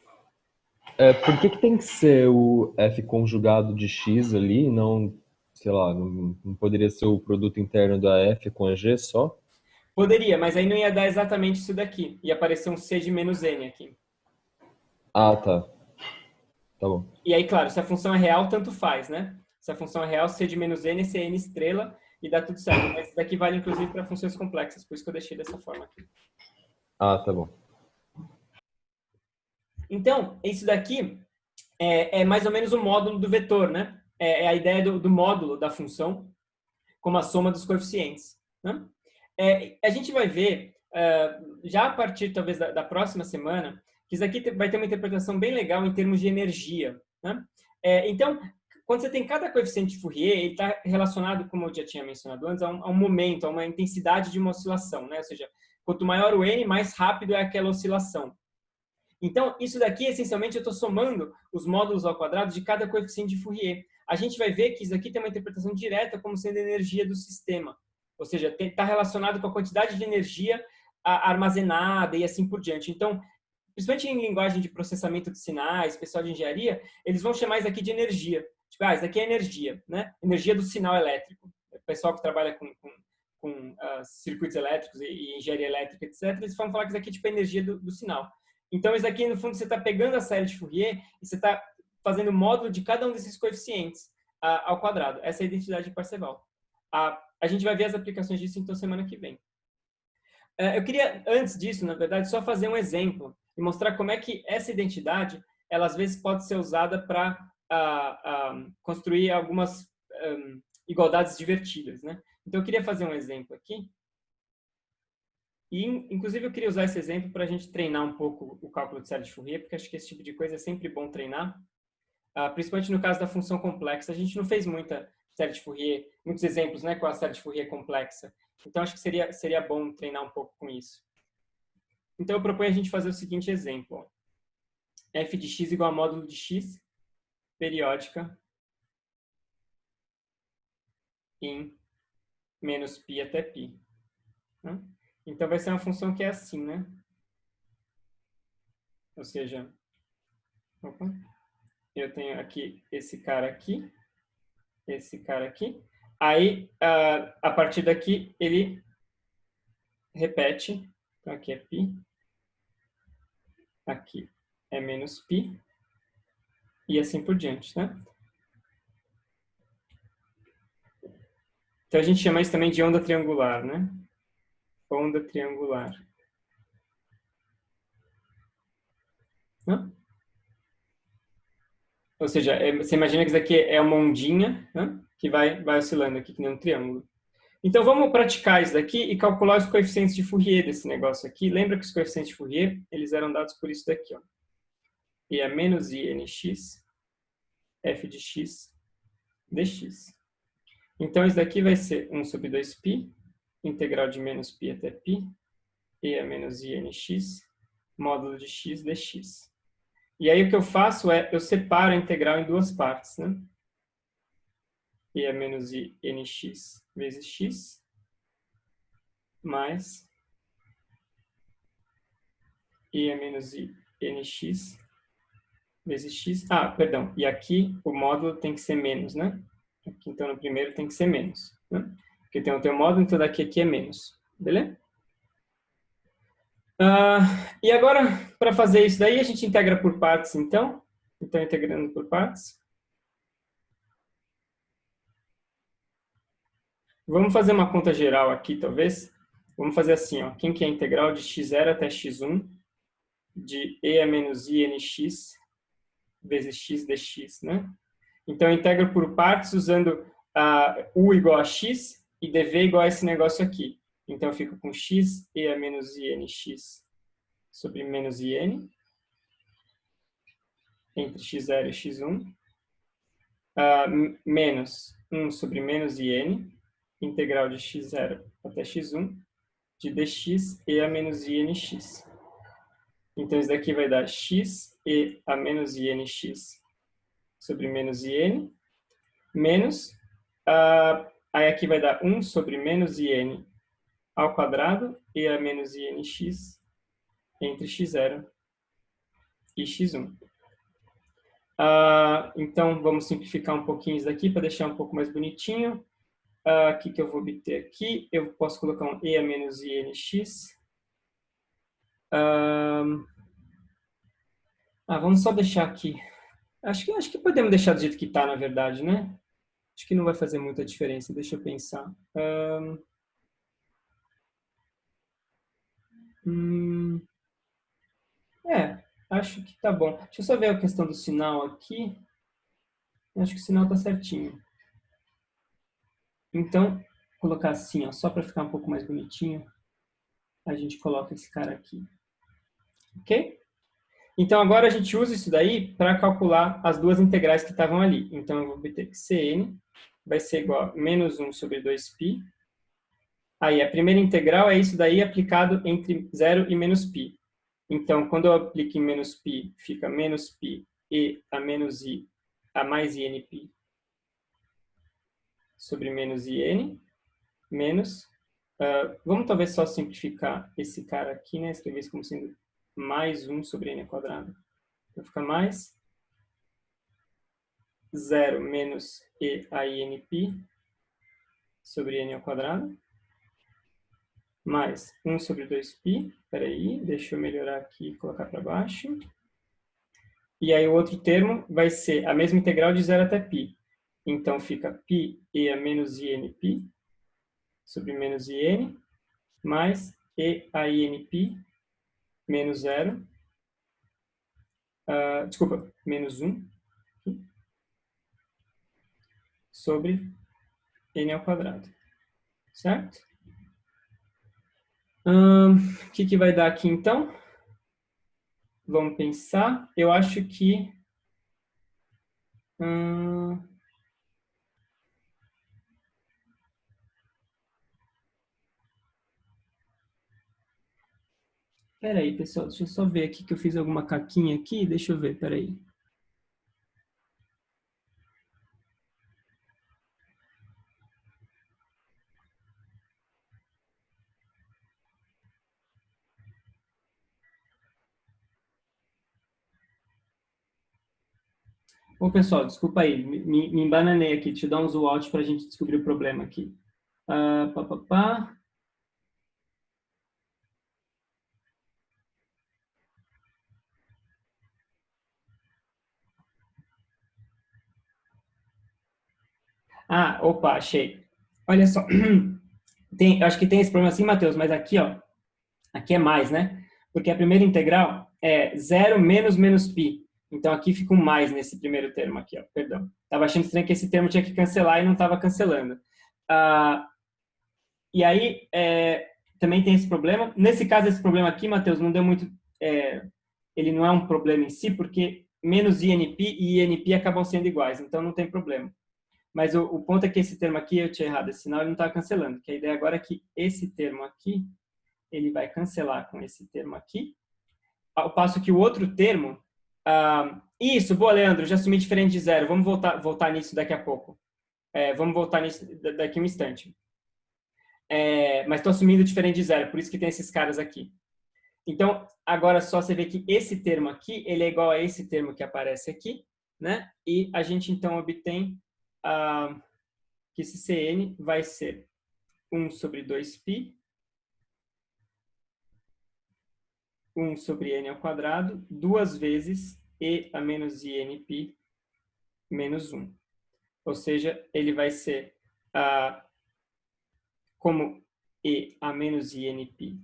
S2: Por que tem que ser o f conjugado de x ali, não, sei lá, não poderia ser o produto interno da f com a g só?
S1: Poderia, mas aí não ia dar exatamente isso daqui. Ia aparecer um c de menos n aqui.
S2: Ah, tá. Tá bom.
S1: E aí, claro, se a função é real, tanto faz, né? Se a função é real, c de menos n, c n estrela, e dá tudo certo. Mas isso daqui vale, inclusive, para funções complexas, por isso que eu deixei dessa forma aqui.
S2: Ah, tá bom.
S1: Então, isso daqui é mais ou menos o módulo do vetor, né? É a ideia do módulo da função como a soma dos coeficientes. Né? A gente vai ver, já a partir, talvez, da próxima semana, que isso aqui vai ter uma interpretação bem legal em termos de energia. Né? Então, quando você tem cada coeficiente de Fourier, ele está relacionado, como eu já tinha mencionado antes, a um momento, a uma intensidade de uma oscilação. Né? Ou seja, quanto maior o n, mais rápido é aquela oscilação. Então, isso daqui, essencialmente, eu estou somando os módulos ao quadrado de cada coeficiente de Fourier. A gente vai ver que isso aqui tem uma interpretação direta como sendo energia do sistema. Ou seja, está relacionado com a quantidade de energia armazenada e assim por diante. Então, principalmente em linguagem de processamento de sinais, pessoal de engenharia, eles vão chamar isso aqui de energia. Tipo, isso aqui é energia, né? Energia do sinal elétrico. O pessoal que trabalha com circuitos elétricos e engenharia elétrica, etc., eles vão falar que isso aqui é tipo a energia do sinal. Então, isso aqui, no fundo, você está pegando a série de Fourier e você está fazendo o módulo de cada um desses coeficientes ao quadrado. Essa é a identidade de Parseval. A gente vai ver as aplicações disso, então, semana que vem. Eu queria, antes disso, na verdade, só fazer um exemplo e mostrar como é que essa identidade ela às vezes pode ser usada para construir algumas igualdades divertidas, né? Então, eu queria fazer um exemplo aqui. E, inclusive, eu queria usar esse exemplo para a gente treinar um pouco o cálculo de série de Fourier, porque acho que esse tipo de coisa é sempre bom treinar. Principalmente no caso da função complexa. A gente não fez muita série de Fourier, muitos exemplos, né, com a série de Fourier complexa. Então, acho que seria bom treinar um pouco com isso. Então, eu proponho a gente fazer o seguinte exemplo. Ó. F de x igual a módulo de x, periódica, em menos π até π. Né? Então, vai ser uma função que é assim, né? Ou seja, opa, eu tenho aqui esse cara aqui, esse cara aqui. Aí, a partir daqui, ele repete. Então, aqui é π. Aqui é menos π. E assim por diante, né? Então, a gente chama isso também de onda triangular, né? Onda triangular. Né? Ou seja, você imagina que isso aqui é uma ondinha, né? Que vai oscilando aqui, que nem um triângulo. Então, vamos praticar isso daqui e calcular os coeficientes de Fourier desse negócio aqui. Lembra que os coeficientes de Fourier, eles eram dados por isso daqui, ó. E é menos INX, f de x, dx. Então, isso daqui vai ser 1 sobre 2π, integral de menos π até π, e é menos INX, módulo de x dx. E aí, o que eu faço é, eu separo a integral em duas partes, né? E é menos INX vezes x, mais e é menos INX vezes x. Perdão. E aqui o módulo tem que ser menos, né? Aqui, então, no primeiro tem que ser menos. Né? Porque tem o teu módulo, então daqui aqui é menos. Beleza? E agora, para fazer isso daí, a gente integra por partes, então. Então, integrando por partes. Vamos fazer uma conta geral aqui, talvez. Vamos fazer assim, ó. Quem que é a integral de x0 até x1 de e a menos INX vezes x dx, né? Então, eu integro por partes usando u igual a x e dv igual a esse negócio aqui. Então, eu fico com x e a menos INX sobre menos IN entre x0 e x1, menos 1 sobre menos IN, integral de x0 até x1, de dx e a menos INX. Então, isso daqui vai dar x e a menos INX sobre menos IN, menos, aí aqui vai dar 1 sobre menos IN ao quadrado e a menos INX entre x0 e x1. Então, vamos simplificar um pouquinho isso daqui para deixar um pouco mais bonitinho. O que eu vou obter aqui? Eu posso colocar um e a menos INX. Vamos só deixar aqui. Acho que podemos deixar do jeito que está, na verdade, né? Acho que não vai fazer muita diferença. Deixa eu pensar. Acho que tá bom. Deixa eu só ver a questão do sinal aqui. Acho que o sinal tá certinho. Então, vou colocar assim, ó, só para ficar um pouco mais bonitinho, a gente coloca esse cara aqui. Ok? Então, agora a gente usa isso daí para calcular as duas integrais que estavam ali. Então, eu vou obter que Cn vai ser igual a menos 1 sobre 2π. Aí, a primeira integral é isso daí aplicado entre 0 e menos π. Então, quando eu aplico em menos π, fica menos π e a menos i, a mais inπ sobre menos in, menos... vamos talvez só simplificar esse cara aqui, né? Escrever isso como sendo mais 1 sobre n ao quadrado. Então, fica mais 0 menos e a inπ sobre n ao quadrado, mais 1 sobre 2π. Espera aí, deixa eu melhorar aqui e colocar para baixo. E aí o outro termo vai ser a mesma integral de 0 até π. Então, fica π e a menos inπ sobre menos in, mais e a inπ menos 0, desculpa, menos 1 sobre n ao quadrado. Certo? O que vai dar aqui, então? Vamos pensar. Eu acho que... Espera aí, pessoal. Deixa eu só ver aqui que eu fiz alguma caquinha aqui. Deixa eu ver, espera aí. Ô, pessoal, desculpa aí. Me embananei aqui. Deixa eu dar um zoom out para a gente descobrir o problema aqui. Pá, pá, pá. Opa, achei. Olha só. Acho que tem esse problema assim, Matheus, mas aqui, ó, aqui é mais, né? Porque a primeira integral é 0 menos menos π. Então, aqui fica um mais nesse primeiro termo aqui, ó, perdão. Estava achando estranho que esse termo tinha que cancelar e não estava cancelando. E aí, também tem esse problema. Nesse caso, esse problema aqui, Matheus, não deu muito... ele não é um problema em si, porque menos INP e INP acabam sendo iguais, então não tem problema. Mas o ponto é que esse termo aqui, eu tinha errado esse sinal, ele não está cancelando. Que a ideia agora é que esse termo aqui, ele vai cancelar com esse termo aqui. Ao passo que o outro termo... isso, boa, Leandro, já assumi diferente de zero. Vamos voltar nisso daqui a pouco. Vamos voltar nisso daqui a um instante. Mas estou assumindo diferente de zero, por isso que tem esses caras aqui. Então, agora só você vê que esse termo aqui, ele é igual a esse termo que aparece aqui, né? E a gente, então, obtém que esse Cn vai ser 1 sobre 2π, 1 sobre n ao quadrado, duas vezes e a menos inπ menos 1. Ou seja, ele vai ser, como e a menos inπ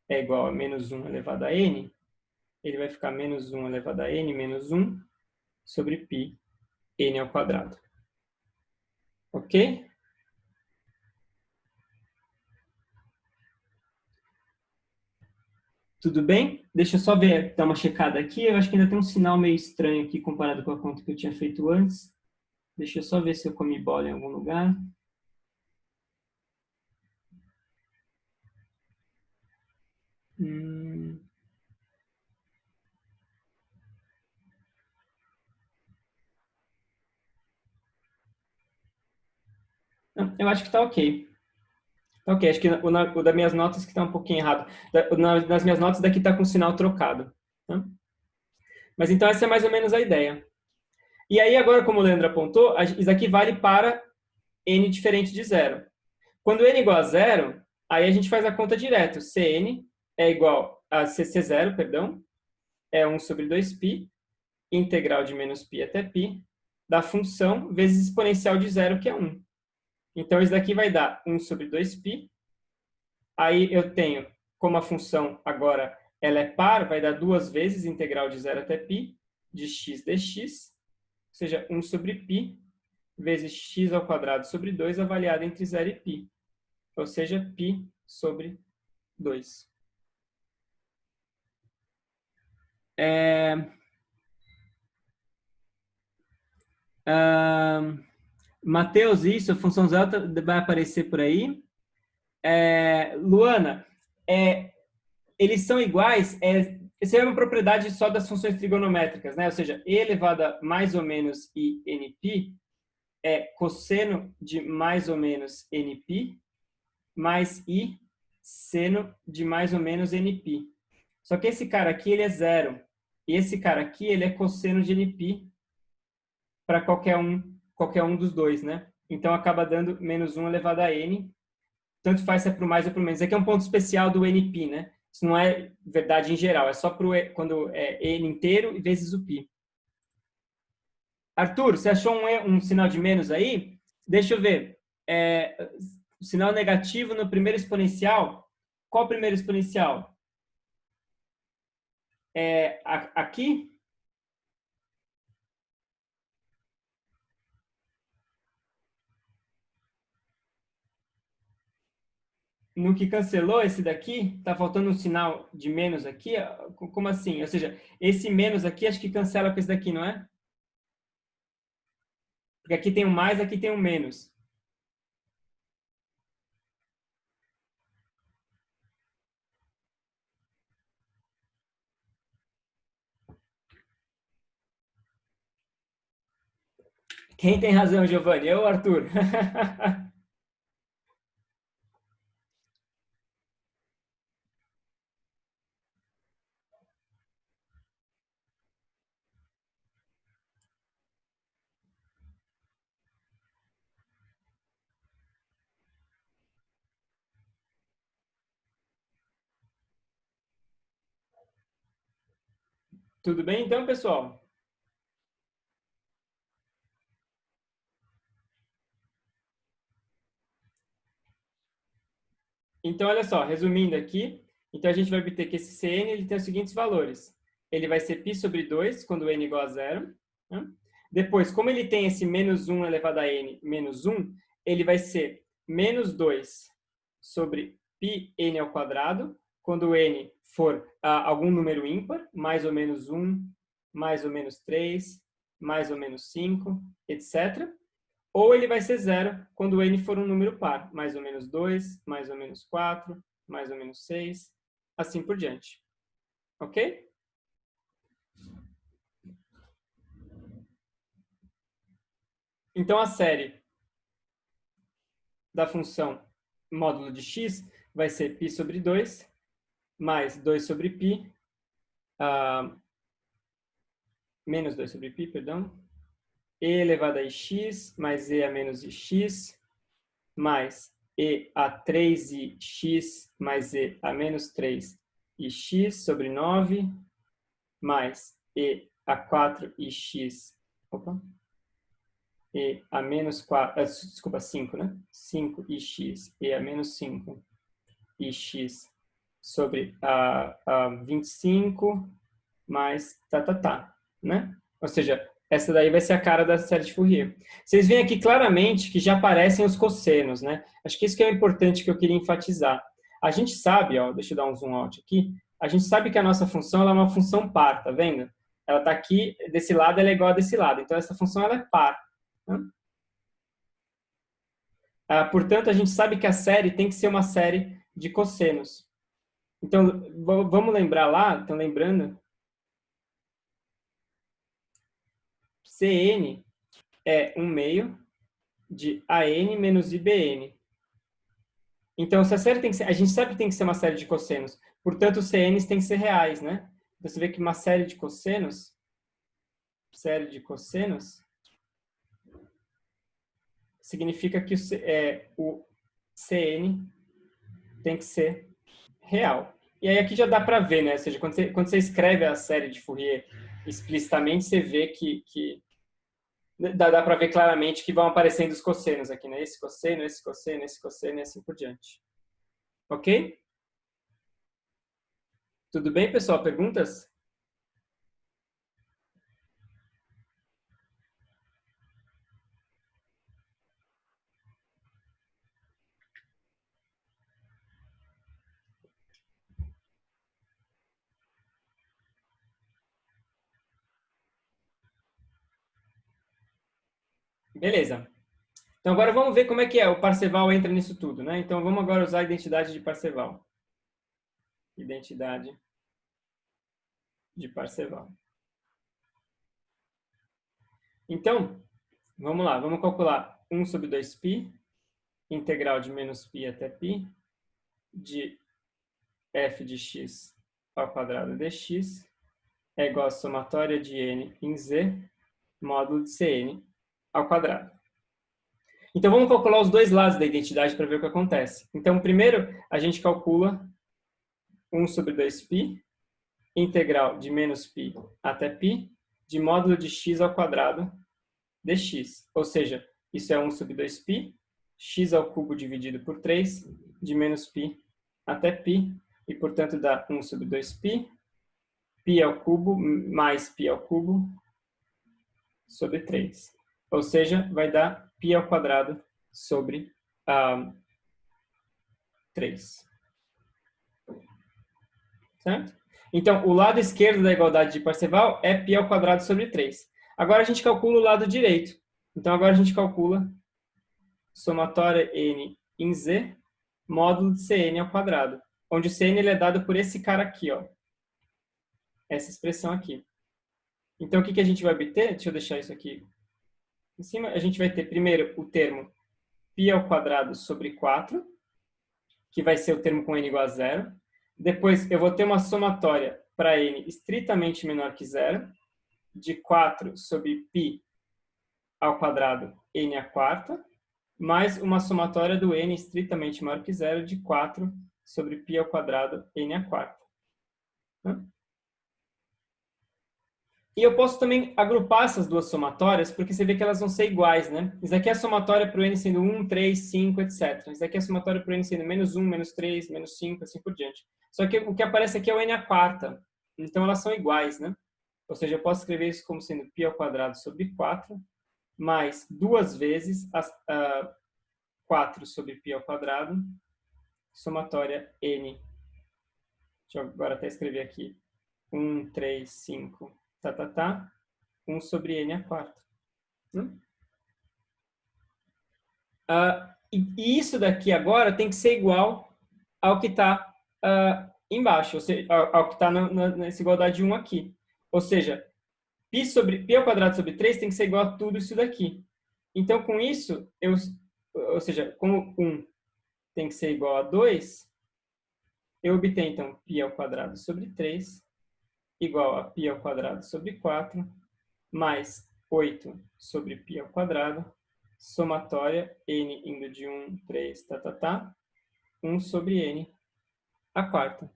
S1: é igual a menos 1 elevado a n, ele vai ficar menos 1 elevado a n menos 1 sobre π n ao quadrado. Ok? Tudo bem? Deixa eu só dar uma checada aqui. Eu acho que ainda tem um sinal meio estranho aqui comparado com a conta que eu tinha feito antes. Deixa eu só ver se eu comi bola em algum lugar. Eu acho que está ok. Tá ok, acho que o das minhas notas que está um pouquinho errado. Nas minhas notas daqui está com o sinal trocado. Tá? Mas então essa é mais ou menos a ideia. E aí agora, como o Leandro apontou, isso aqui vale para n diferente de zero. Quando n é igual a zero, aí a gente faz a conta direto. Cn é igual a cc0, perdão, é 1 sobre 2π, integral de menos π até π, da função vezes exponencial de zero, que é 1. Então, isso daqui vai dar 1 sobre 2π. Aí eu tenho, como a função agora ela é par, vai dar duas vezes integral de 0 até π de x dx, ou seja, 1 sobre π vezes x ao quadrado sobre 2 avaliado entre 0 e π, ou seja, π sobre 2. Matheus, isso, a função zeta vai aparecer por aí. Luana, eles são iguais, essa é uma propriedade só das funções trigonométricas, né? Ou seja, e elevado a mais ou menos i nπ é cosseno de mais ou menos nπ mais i seno de mais ou menos nπ. Só que esse cara aqui, ele é zero. E esse cara aqui, ele é cosseno de nπ para qualquer um dos dois, né? Então, acaba dando menos 1 elevado a n. Tanto faz se é para o mais ou para o menos. Aqui é um ponto especial do nπ, né? Isso não é verdade em geral. É só quando é n inteiro e vezes o π. Arthur, você achou um sinal de menos aí? Deixa eu ver. O sinal negativo no primeiro exponencial. Qual o primeiro exponencial? aqui, no que cancelou esse daqui, tá faltando um sinal de menos aqui? Como assim? Ou seja, esse menos aqui acho que cancela com esse daqui, não é? Porque aqui tem um mais, aqui tem um menos. Quem tem razão, Giovanni? Eu ou Arthur? Tudo bem então, pessoal? Então, olha só, resumindo aqui, então a gente vai obter que esse Cn ele tem os seguintes valores. Ele vai ser π sobre 2, quando n igual a zero. Né? Depois, como ele tem esse menos 1 elevado a n menos 1, ele vai ser menos 2 sobre πn ao quadrado, quando n for algum número ímpar, mais ou menos 1, mais ou menos 3, mais ou menos 5, etc. Ou ele vai ser zero quando n for um número par, mais ou menos 2, mais ou menos 4, mais ou menos 6, assim por diante. Ok? Então, a série da função módulo de x vai ser π sobre 2, mais 2 sobre π, menos 2 sobre π, perdão, e elevado a x, mais e a menos ix, mais e a 3ix, mais e a menos 3ix sobre 9, mais e a 4ix, opa, e a menos 4, desculpa, 5, né? 5ix e a menos 5ix sobre a 25 mais né? Ou seja, essa daí vai ser a cara da série de Fourier. Vocês veem aqui claramente que já aparecem os cossenos, né? Acho que isso que é importante que eu queria enfatizar. A gente sabe, ó, deixa eu dar um zoom out aqui, a gente sabe que a nossa função ela é uma função par, tá vendo? Ela está aqui, desse lado ela é igual a desse lado. Então, essa função ela é par. Né? Portanto, a gente sabe que a série tem que ser uma série de cossenos. Então, vamos lembrar lá, então lembrando, Cn é 1 meio de AN menos IBN. Então, se a série tem que ser, a gente sabe que tem que ser uma série de cossenos. Portanto, os CNs têm que ser reais, né? Então, você vê que uma série de cossenos significa que o CN tem que ser real. E aí aqui já dá para ver, né? Ou seja, quando você escreve a série de Fourier explicitamente, você vê que dá para ver claramente que vão aparecendo os cossenos aqui, né? Esse cosseno, esse cosseno, esse cosseno e assim por diante. Ok? Tudo bem, pessoal? Perguntas? Beleza. Então agora vamos ver como é que o Parseval entra nisso tudo, né? Então vamos agora usar a identidade de Parseval. Identidade de Parseval. Então, vamos lá, vamos calcular 1 sobre 2π, integral de menos π até π, de f de x ao quadrado dx, é igual a somatória de n em z, módulo de cn ao quadrado. Então, vamos calcular os dois lados da identidade para ver o que acontece. Então, primeiro, a gente calcula 1 sobre 2π, integral de menos π até π, de módulo de x ao quadrado dx. Ou seja, isso é 1 sobre 2π, x ao cubo dividido por 3, de menos π até π, e, portanto, dá 1 sobre 2π π ao cubo mais π ao cubo sobre 3. Ou seja, vai dar π ao quadrado sobre 3. Certo? Então, o lado esquerdo da igualdade de Parseval é π ao quadrado sobre 3. Agora a gente calcula o lado direito. Então, agora a gente calcula somatória n em z, módulo de Cn ao quadrado. Onde o Cn ele é dado por esse cara aqui, ó. Essa expressão aqui. Então, o que a gente vai obter? Deixa eu deixar isso aqui em cima. A gente vai ter, primeiro, o termo π ao quadrado sobre 4, que vai ser o termo com n igual a 0. Depois, eu vou ter uma somatória para n estritamente menor que 0, de 4 sobre π ao quadrado n à quarta, mais uma somatória do n estritamente maior que 0, de 4 sobre π ao quadrado n à quarta. E eu posso também agrupar essas duas somatórias, porque você vê que elas vão ser iguais, né? Isso aqui é a somatória para o n sendo 1, 3, 5, etc. Isso aqui é a somatória para o n sendo menos 1, menos 3, menos 5, assim por diante. Só que o que aparece aqui é o n à quarta. Então, elas são iguais, né? Ou seja, eu posso escrever isso como sendo π ao quadrado sobre 4, mais duas vezes 4 sobre π ao quadrado, somatória n. Deixa eu agora até escrever aqui. 1, 3, 5, 1 sobre n à quarta. E isso daqui agora tem que ser igual ao que está embaixo, ou seja, ao que está nessa igualdade de 1 aqui. Ou seja, π ao quadrado sobre 3 tem que ser igual a tudo isso daqui. Então, com isso, ou seja, como 1 tem que ser igual a 2, eu obtenho, então, π ao quadrado sobre 3 igual a π ao quadrado sobre 4, mais 8 sobre π ao quadrado, somatória, n indo de 1, 3, 1 sobre n à quarta.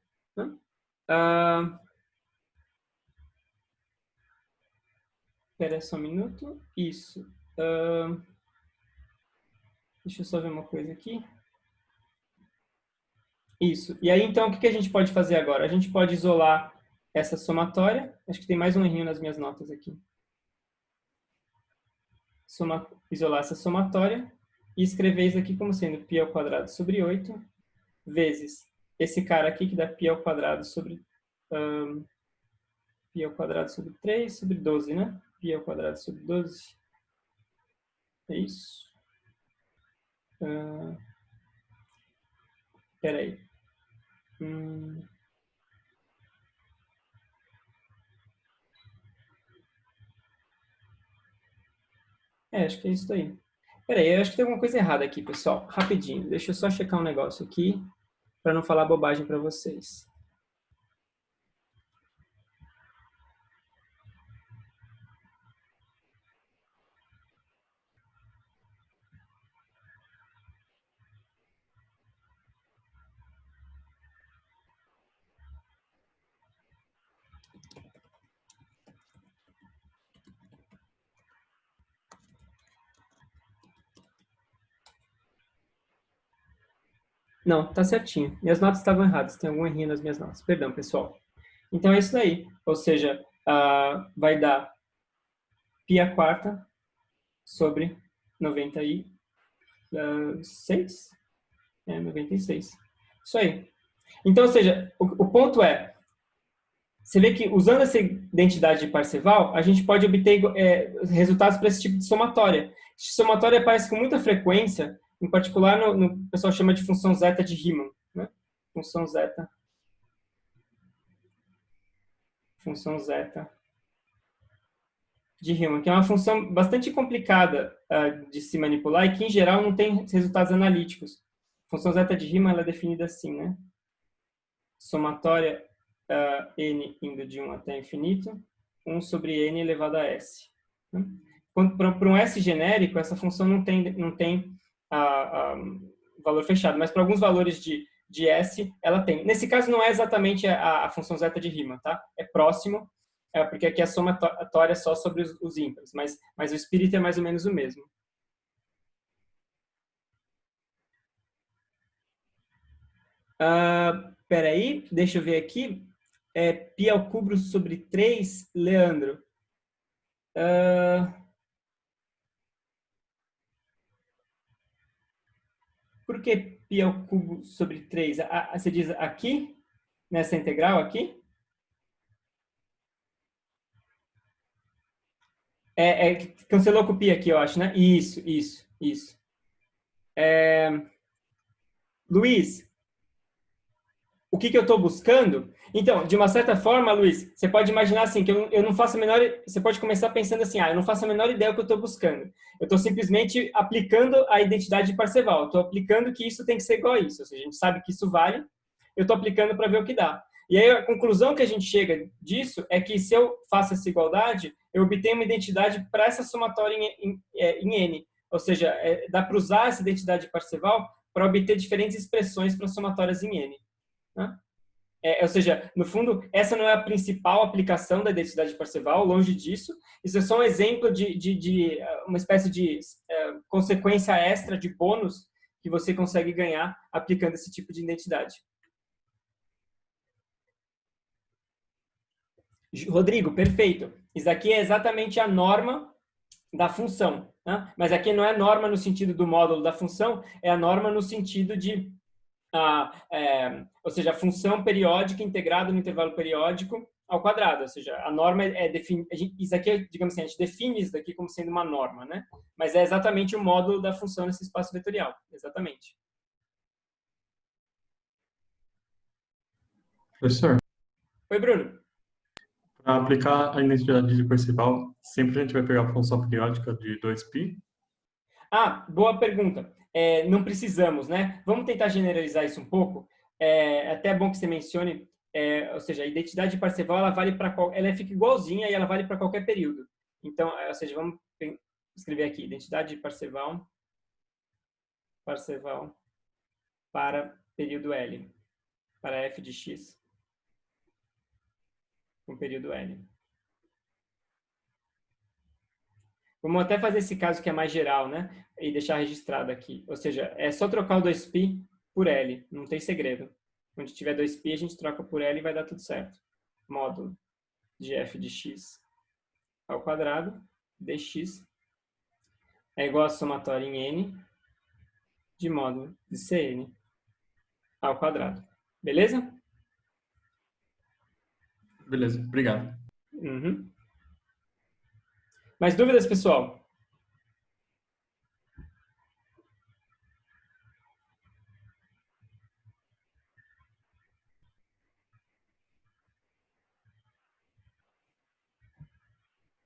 S1: Espera só um minuto. Isso. Deixa eu só ver uma coisa aqui. Isso. E aí, então, o que a gente pode fazer agora? A gente pode isolar essa somatória. Acho que tem mais um errinho nas minhas notas aqui. Isolar essa somatória e escrever isso aqui como sendo π ao quadrado sobre 8 vezes esse cara aqui que dá π ao quadrado sobre π ao quadrado sobre 3 sobre 12, né? π ao quadrado sobre 12. É isso. Espera aí. Acho que é isso aí. Espera aí, eu acho que tem alguma coisa errada aqui, pessoal. Rapidinho. Deixa eu só checar um negócio aqui para não falar bobagem para vocês. Não, tá certinho. Minhas notas estavam erradas. Tem algum errinho nas minhas notas. Perdão, pessoal. Então é isso daí. Ou seja, vai dar π à quarta sobre 96. 96. Isso aí. Então, ou seja, o ponto é, você vê que usando essa identidade de Parseval, a gente pode obter resultados para esse tipo de somatória. Essa somatória aparece com muita frequência, em particular o pessoal chama de função zeta de Riemann, né? Função zeta de Riemann, que é uma função bastante complicada de se manipular e que, em geral, não tem resultados analíticos. A função zeta de Riemann ela é definida assim, né? Somatória n indo de 1 até infinito, 1 sobre n elevado a s. Para um s genérico, essa função não tem valor fechado, mas para alguns valores de s, ela tem. Nesse caso, não é exatamente a função zeta de Riemann, tá? É próximo, porque aqui a somatória é só sobre os ímpares, mas o espírito é mais ou menos o mesmo. Espera aí, deixa eu ver aqui. π ao cubo sobre 3, Leandro. Por que π ao cubo sobre 3? Você diz aqui, nessa integral aqui? Cancelou com o π aqui, eu acho, né? Isso. Luiz, o que eu estou buscando? Então, de uma certa forma, Luiz, você pode imaginar assim, que eu não faço a menor... Você pode começar pensando assim, eu não faço a menor ideia do que eu estou buscando. Eu estou simplesmente aplicando a identidade de Parseval. Eu estou aplicando que isso tem que ser igual a isso. Ou seja, a gente sabe que isso vale, eu estou aplicando para ver o que dá. E aí a conclusão que a gente chega disso é que se eu faço essa igualdade, eu obtenho uma identidade para essa somatória em N. Ou seja, dá para usar essa identidade de Parseval para obter diferentes expressões para somatórias em N. Né? Ou seja, no fundo, essa não é a principal aplicação da identidade de Parseval, longe disso. Isso é só um exemplo de uma espécie de consequência extra, de bônus, que você consegue ganhar aplicando esse tipo de identidade. Rodrigo, perfeito. Isso aqui é exatamente a norma da função. Né? Mas aqui não é norma no sentido do módulo da função, é a norma no sentido de ou seja, a função periódica integrada no intervalo periódico ao quadrado, ou seja, a norma isso aqui, digamos assim, a gente define isso daqui como sendo uma norma, né? Mas é exatamente o módulo da função nesse espaço vetorial, exatamente.
S3: Professor,
S1: Oi, Bruno.
S3: para aplicar a identidade de Parseval, sempre a gente vai pegar a função periódica de 2π?
S1: Boa pergunta. Não precisamos, né? Vamos tentar generalizar isso um pouco. Até é bom que você mencione, ou seja, a identidade de Parseval, ela fica igualzinha e ela vale para qualquer período. Então, ou seja, vamos escrever aqui, identidade de Parseval para período L, para f de x com período L. Vamos até fazer esse caso que é mais geral, né? E deixar registrado aqui. Ou seja, é só trocar o 2π por L. Não tem segredo. Onde tiver 2π, a gente troca por L e vai dar tudo certo. Módulo de f de x ao quadrado dx é igual a somatória em N de módulo de Cn ao quadrado. Beleza?
S3: Beleza, obrigado.
S1: Uhum. Mais dúvidas, pessoal?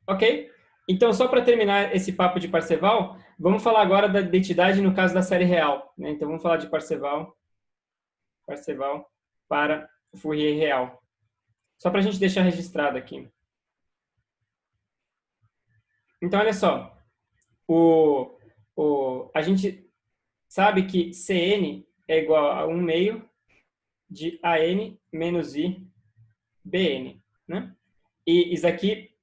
S1: Ok? Então, só para terminar esse papo de Parseval, vamos falar agora da identidade no caso da série real. Né? Então, vamos falar de Parseval para Fourier real. Só para a gente deixar registrado aqui. Então, olha só. A gente sabe que Cn é igual a 1 meio de An menos I Bn. Né? E isso aqui,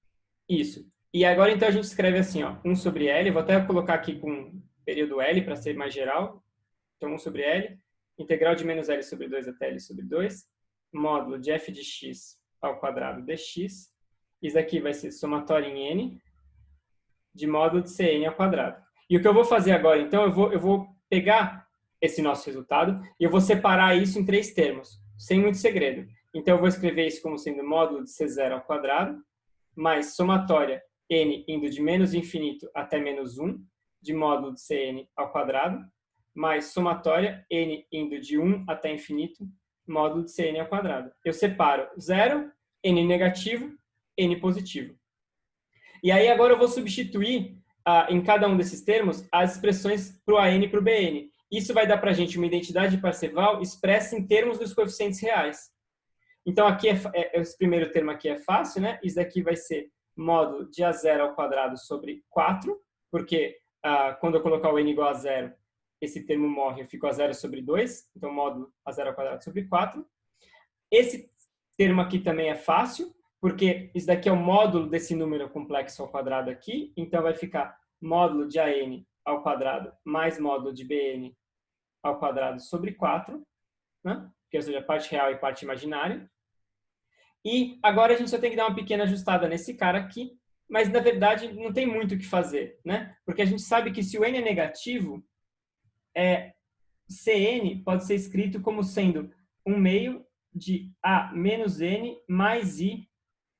S1: isso. E agora, então, a gente escreve assim, 1 sobre L. Vou até colocar aqui com período L para ser mais geral. Então, 1 sobre L. Integral de menos L sobre 2 até L sobre 2. Módulo de f de x ao quadrado dx. Isso aqui vai ser somatório em N de módulo de Cn ao quadrado. E o que eu vou fazer agora, então, eu vou pegar esse nosso resultado e eu vou separar isso em 3 termos, sem muito segredo. Então, eu vou escrever isso como sendo módulo de C0 ao quadrado, mais somatória n indo de menos infinito até menos 1, de módulo de Cn ao quadrado, mais somatória n indo de 1 até infinito, módulo de Cn ao quadrado. Eu separo 0, n negativo, n positivo. E aí agora eu vou substituir em cada um desses termos as expressões para o AN e para o BN. Isso vai dar para a gente uma identidade de Parseval expressa em termos dos coeficientes reais. Então, aqui esse primeiro termo aqui é fácil, né? Isso daqui vai ser módulo de A0 ao quadrado sobre 4, porque quando eu colocar o n igual a 0, esse termo morre, eu fico a 0 sobre 2, então módulo A0 ao quadrado sobre 4. Esse termo aqui também é fácil, porque isso daqui é o módulo desse número complexo ao quadrado aqui, então vai ficar módulo de AN ao quadrado mais módulo de BN ao quadrado sobre 4, né? Que, ou seja, parte real e parte imaginária. E agora a gente só tem que dar uma pequena ajustada nesse cara aqui, mas na verdade não tem muito o que fazer, né? Porque a gente sabe que se o n é negativo, Cn pode ser escrito como sendo 1/2 de A menos N mais I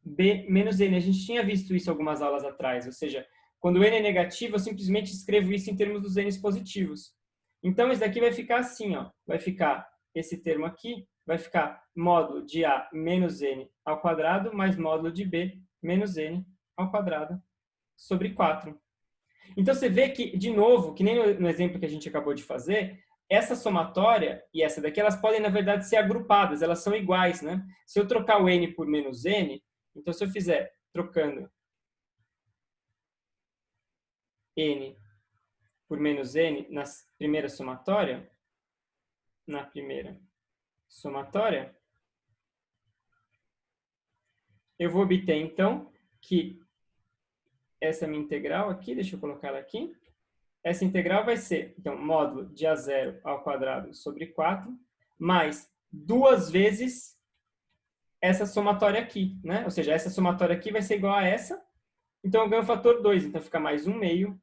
S1: B menos N. A gente tinha visto isso algumas aulas atrás, ou seja, quando o N é negativo, eu simplesmente escrevo isso em termos dos N's positivos. Então, isso daqui vai ficar assim, ó. Vai ficar esse termo aqui, vai ficar módulo de A menos N ao quadrado mais módulo de B menos N ao quadrado sobre 4. Então, você vê que, de novo, que nem no exemplo que a gente acabou de fazer, essa somatória e essa daqui, elas podem, na verdade, ser agrupadas, elas são iguais, né? Se eu trocar o N por menos N, então, se eu fizer trocando N por menos N na primeira somatória, eu vou obter, então, que essa minha integral aqui, deixa eu colocar ela aqui, essa integral vai ser, então, módulo de A0 ao quadrado sobre 4, mais 2 vezes essa somatória aqui, né? Ou seja, essa somatória aqui vai ser igual a essa, então eu ganho o fator 2, então fica mais 1/2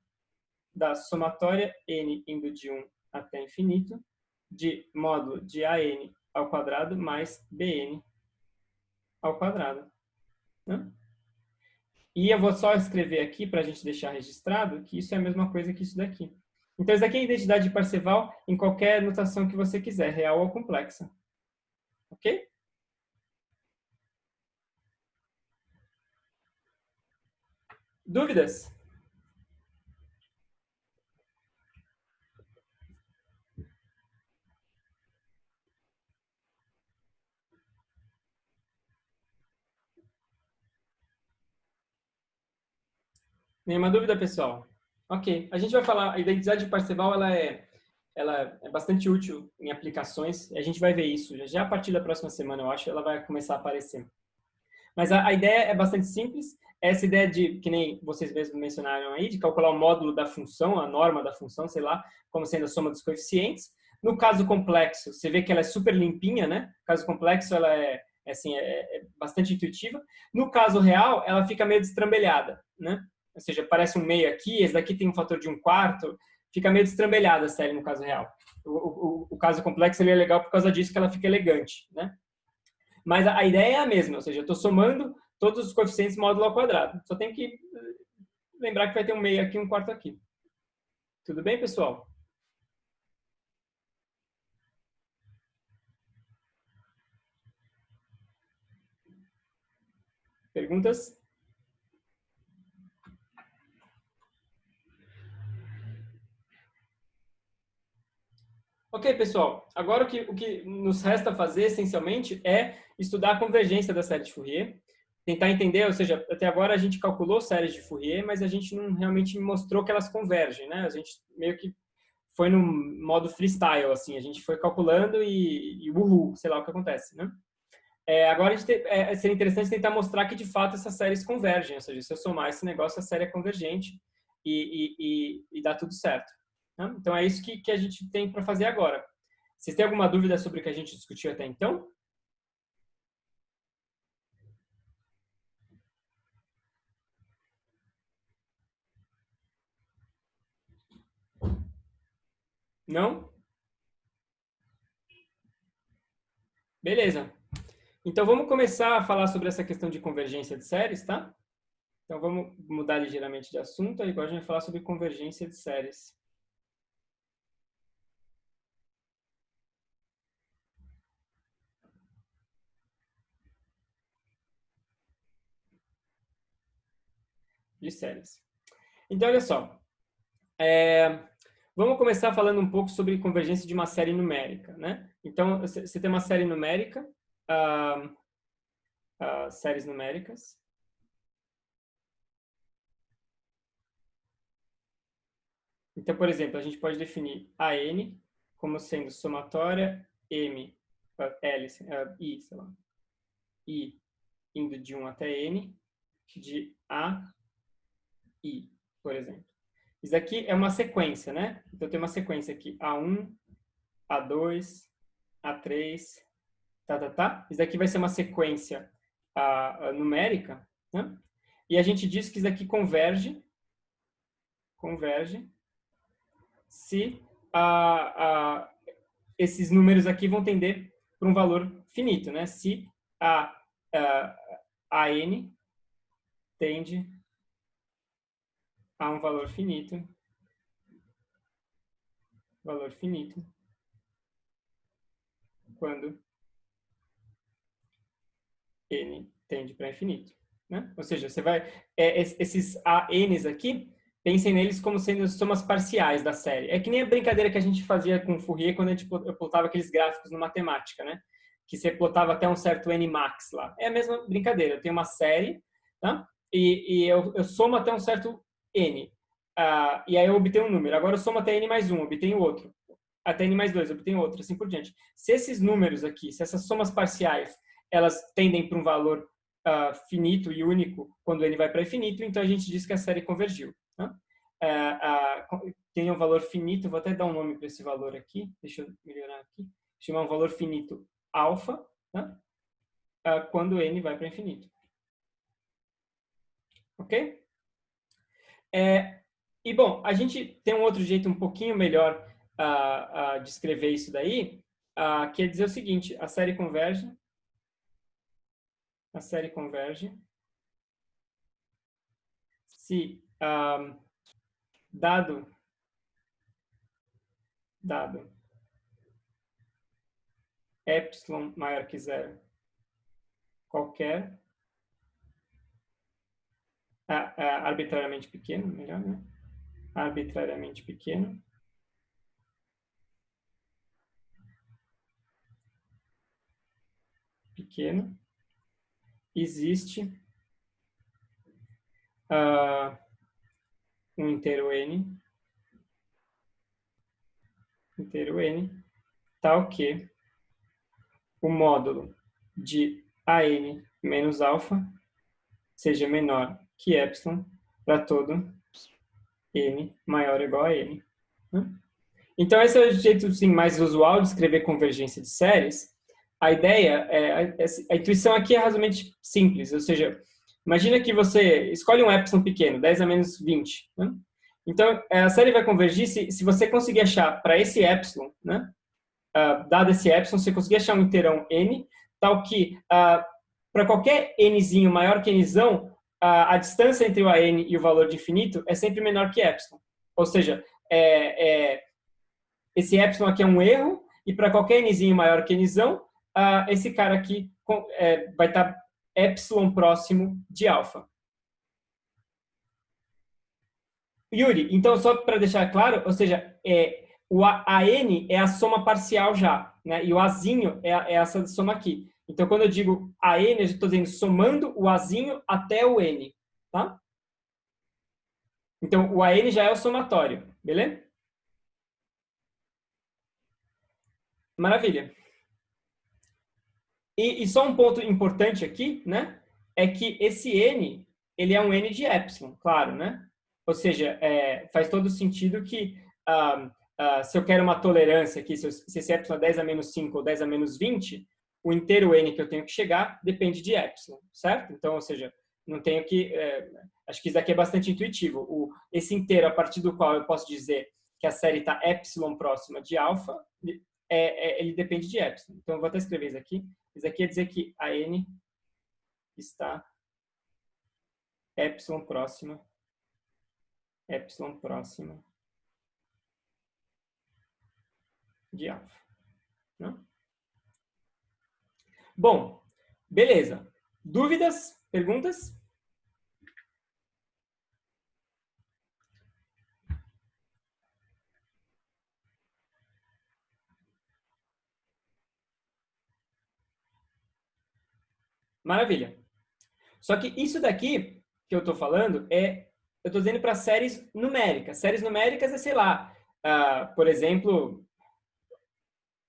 S1: da somatória n indo de 1 até infinito, de módulo de AN ao quadrado mais BN ao quadrado. Né? E eu vou só escrever aqui para a gente deixar registrado que isso é a mesma coisa que isso daqui. Então, isso aqui é a identidade de Parseval em qualquer notação que você quiser, real ou complexa. Ok? Dúvidas? Nenhuma dúvida, pessoal? Ok. A gente vai falar, a identidade de Parseval, ela é bastante útil em aplicações. A gente vai ver isso já a partir da próxima semana, eu acho, ela vai começar a aparecer. Mas a ideia é bastante simples. Essa ideia de, que nem vocês mesmos mencionaram aí, de calcular o módulo da função, a norma da função, sei lá, como sendo a soma dos coeficientes. No caso complexo, você vê que ela é super limpinha, né? No caso complexo, ela é bastante intuitiva. No caso real, ela fica meio destrambelhada, né? Ou seja, parece um meio aqui, esse daqui tem um fator de 1/4, fica meio destrambelhada a série no caso real. O caso complexo ele é legal por causa disso, que ela fica elegante, né? Mas a ideia é a mesma, ou seja, eu estou somando todos os coeficientes módulo ao quadrado. Só tem que lembrar que vai ter um meio aqui e 1/4 aqui. Tudo bem, pessoal? Perguntas? Ok, pessoal. Agora o que nos resta fazer, essencialmente, é estudar a convergência da série de Fourier. Tentar entender, ou seja, até agora a gente calculou séries de Fourier, mas a gente não realmente mostrou que elas convergem, né? A gente meio que foi no modo freestyle, assim. A gente foi calculando e uhul, sei lá o que acontece, né? Agora seria interessante tentar mostrar que, de fato, essas séries convergem. Ou seja, se eu somar esse negócio, a série é convergente e dá tudo certo. Né? Então, é isso que a gente tem para fazer agora. Vocês têm alguma dúvida sobre o que a gente discutiu até então? Não? Beleza. Então, vamos começar a falar sobre essa questão de convergência de séries, tá? Então, vamos mudar ligeiramente de assunto. Agora a gente vai falar sobre convergência de séries. De séries. Então, olha só. Vamos começar falando um pouco sobre convergência de uma série numérica, né? Então, você tem uma série numérica, séries numéricas. Então, por exemplo, a gente pode definir a n como sendo somatória m, l, i, sei lá, i indo de 1 até n, de a, i, por exemplo. Isso aqui é uma sequência, né? Então, tem uma sequência aqui, A1, A2, A3, tá. Isso daqui vai ser uma sequência numérica, né? E a gente diz que isso aqui converge se esses números aqui vão tender para um valor finito, né? Se a n tende a um valor finito, quando n tende para infinito, né? Ou seja, você vai esses ANs aqui, pensem neles como sendo as somas parciais da série. É que nem a brincadeira que a gente fazia com Fourier quando eu plotava aqueles gráficos no matemática, né? Que você plotava até um certo n max lá. É a mesma brincadeira. Eu tenho uma série, tá? E eu somo até um certo n. E aí eu obtenho um número. Agora eu somo até n mais 1, obtenho outro. Até n mais 2, obtenho outro, assim por diante. Se esses números aqui, se essas somas parciais, elas tendem para um valor finito e único quando n vai para infinito, então a gente diz que a série convergiu. Né? Tem um valor finito, vou até dar um nome para esse valor aqui, deixa eu melhorar aqui, chamar um valor finito alfa, né? Quando n vai para infinito. Ok? E, bom, a gente tem um outro jeito um pouquinho melhor de escrever isso daí, que é dizer o seguinte: a série converge se dado epsilon maior que zero, qualquer arbitrariamente pequeno, melhor, né? Arbitrariamente pequeno, existe um inteiro n, tal que o módulo de an menos alfa seja menor que epsilon para todo n maior ou igual a n. Né? Então, esse é o jeito assim, mais usual de escrever convergência de séries. A ideia, a intuição aqui é razoavelmente simples, ou seja, imagina que você escolhe um epsilon pequeno, 10 a menos 20. Né? Então, a série vai convergir se você conseguir achar para esse epsilon, né? Dado esse epsilon, você conseguir achar um inteirão n, tal que para qualquer nzinho maior que nzão, a distância entre o an e o valor de infinito é sempre menor que epsilon. Ou seja, esse epsilon aqui é um erro, e para qualquer nzinho maior que nzão, esse cara aqui vai estar epsilon próximo de alfa. Yuri, então só para deixar claro, ou seja, o AN é a soma parcial já, né? E o Azinho é essa soma aqui. Então, quando eu digo AN, eu estou dizendo somando o Azinho até o N, tá? Então, o AN já é o somatório, beleza? Maravilha. E só um ponto importante aqui, né? É que esse N, ele é um N de epsilon, claro, né? Ou seja, faz todo sentido que se eu quero uma tolerância aqui, se esse epsilon é 10 a menos 5 ou 10 a menos 20, o inteiro n que eu tenho que chegar depende de epsilon, certo? Então, ou seja, não tenho que... acho que isso daqui é bastante intuitivo. Esse inteiro a partir do qual eu posso dizer que a série está epsilon próxima de alfa, ele depende de epsilon. Então, eu vou até escrever isso aqui. Isso aqui é dizer que a n está epsilon próxima de alfa. Não? Bom, beleza. Dúvidas? Perguntas? Maravilha. Só que isso daqui que eu estou falando eu estou dizendo para séries numéricas. Séries numéricas é, sei lá, por exemplo,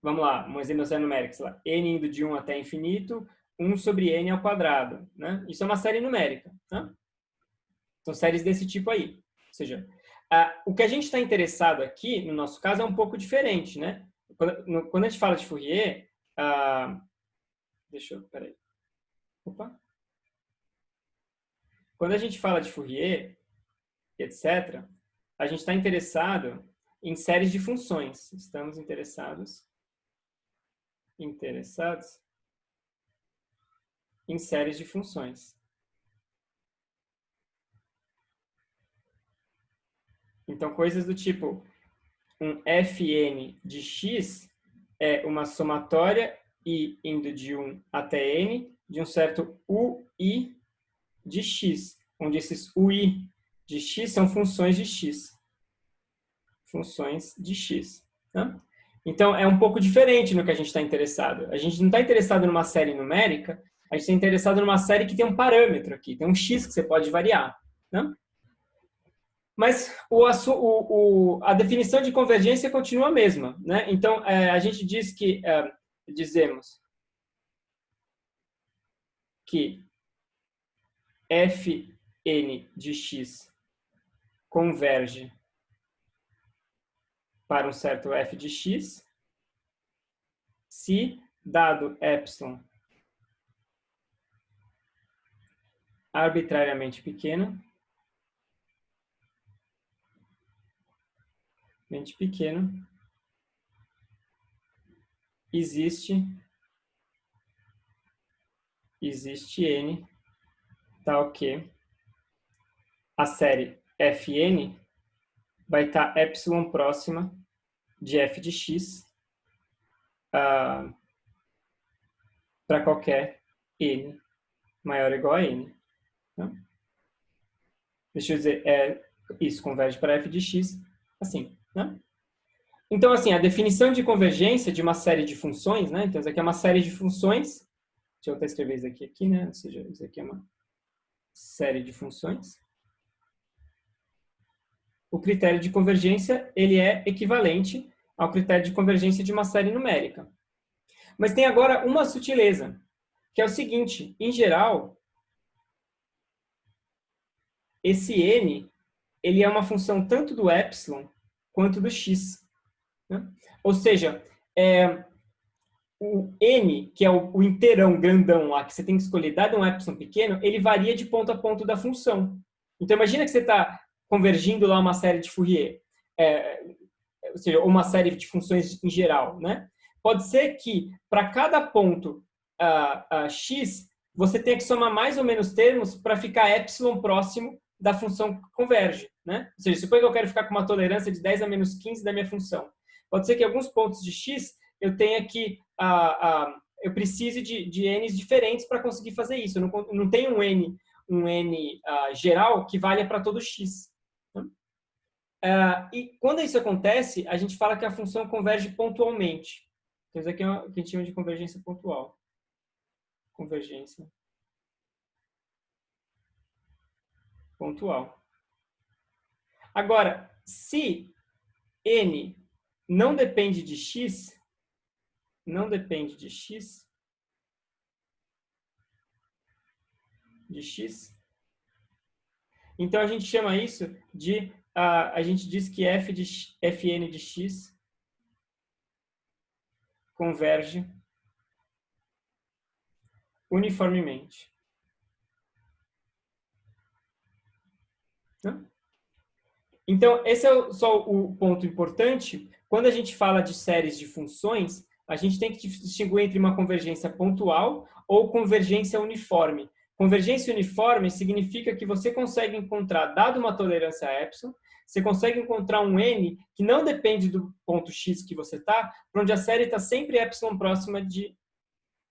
S1: vamos lá, um exemplo de série numérica, sei lá, n indo de 1 até infinito, 1 sobre n ao quadrado. Né? Isso é uma série numérica. Né? São séries desse tipo aí. Ou seja, o que a gente está interessado aqui, no nosso caso, é um pouco diferente. Né? Quando a gente fala de Fourier, peraí. Opa. quando a gente fala de Fourier, etc., a gente está interessado em séries de funções. Estamos interessados em séries de funções. Então, coisas do tipo, um Fn de x é uma somatória i indo de 1 até n de um certo ui de x, onde esses ui de x são funções de x. Funções de x. Tá? Então, é um pouco diferente no que a gente está interessado. A gente não está interessado numa série numérica, a gente está interessado numa série que tem um parâmetro aqui, tem um x que você pode variar. Né? Mas a definição de convergência continua a mesma. Né? Então, a gente diz que, dizemos que Fn de x converge para um certo f de x, se dado epsilon arbitrariamente pequeno, existe n tal que a série Fn vai estar epsilon próxima de f de x para qualquer n maior ou igual a n. Tá? Deixa eu dizer, isso converge para f de x assim. Né? Então, assim, a definição de convergência de uma série de funções, né? Então, isso aqui é uma série de funções. Deixa eu até escrever isso aqui, né? Ou seja, isso aqui é uma série de funções. O critério de convergência, ele é equivalente ao critério de convergência de uma série numérica. Mas tem agora uma sutileza, que é o seguinte, em geral, esse n, ele é uma função tanto do epsilon quanto do x. Né? Ou seja, o n, que é o inteirão grandão lá, que você tem que escolher, dado um epsilon pequeno, ele varia de ponto a ponto da função. Então, imagina que você está convergindo lá uma série de Fourier, ou seja, uma série de funções em geral. Né? Pode ser que, para cada ponto x, você tenha que somar mais ou menos termos para ficar epsilon próximo da função que converge. Né? Ou seja, suponha que eu quero ficar com uma tolerância de 10 a menos 15 da minha função. Pode ser que em alguns pontos de x eu tenha que eu precise de n's diferentes para conseguir fazer isso. Eu não tenho um n geral que valha para todo x. E quando isso acontece, a gente fala que a função converge pontualmente. Então, isso aqui é o que a gente chama de convergência pontual. Convergência pontual. Agora, se n não depende de x, então a gente chama isso de, a gente diz que Fn de x converge uniformemente. Então, esse é só o ponto importante. Quando a gente fala de séries de funções, a gente tem que distinguir entre uma convergência pontual ou convergência uniforme. Convergência uniforme significa que você consegue encontrar, dado uma tolerância a epsilon, você consegue encontrar um n que não depende do ponto x que você está, para onde a série está sempre epsilon próxima de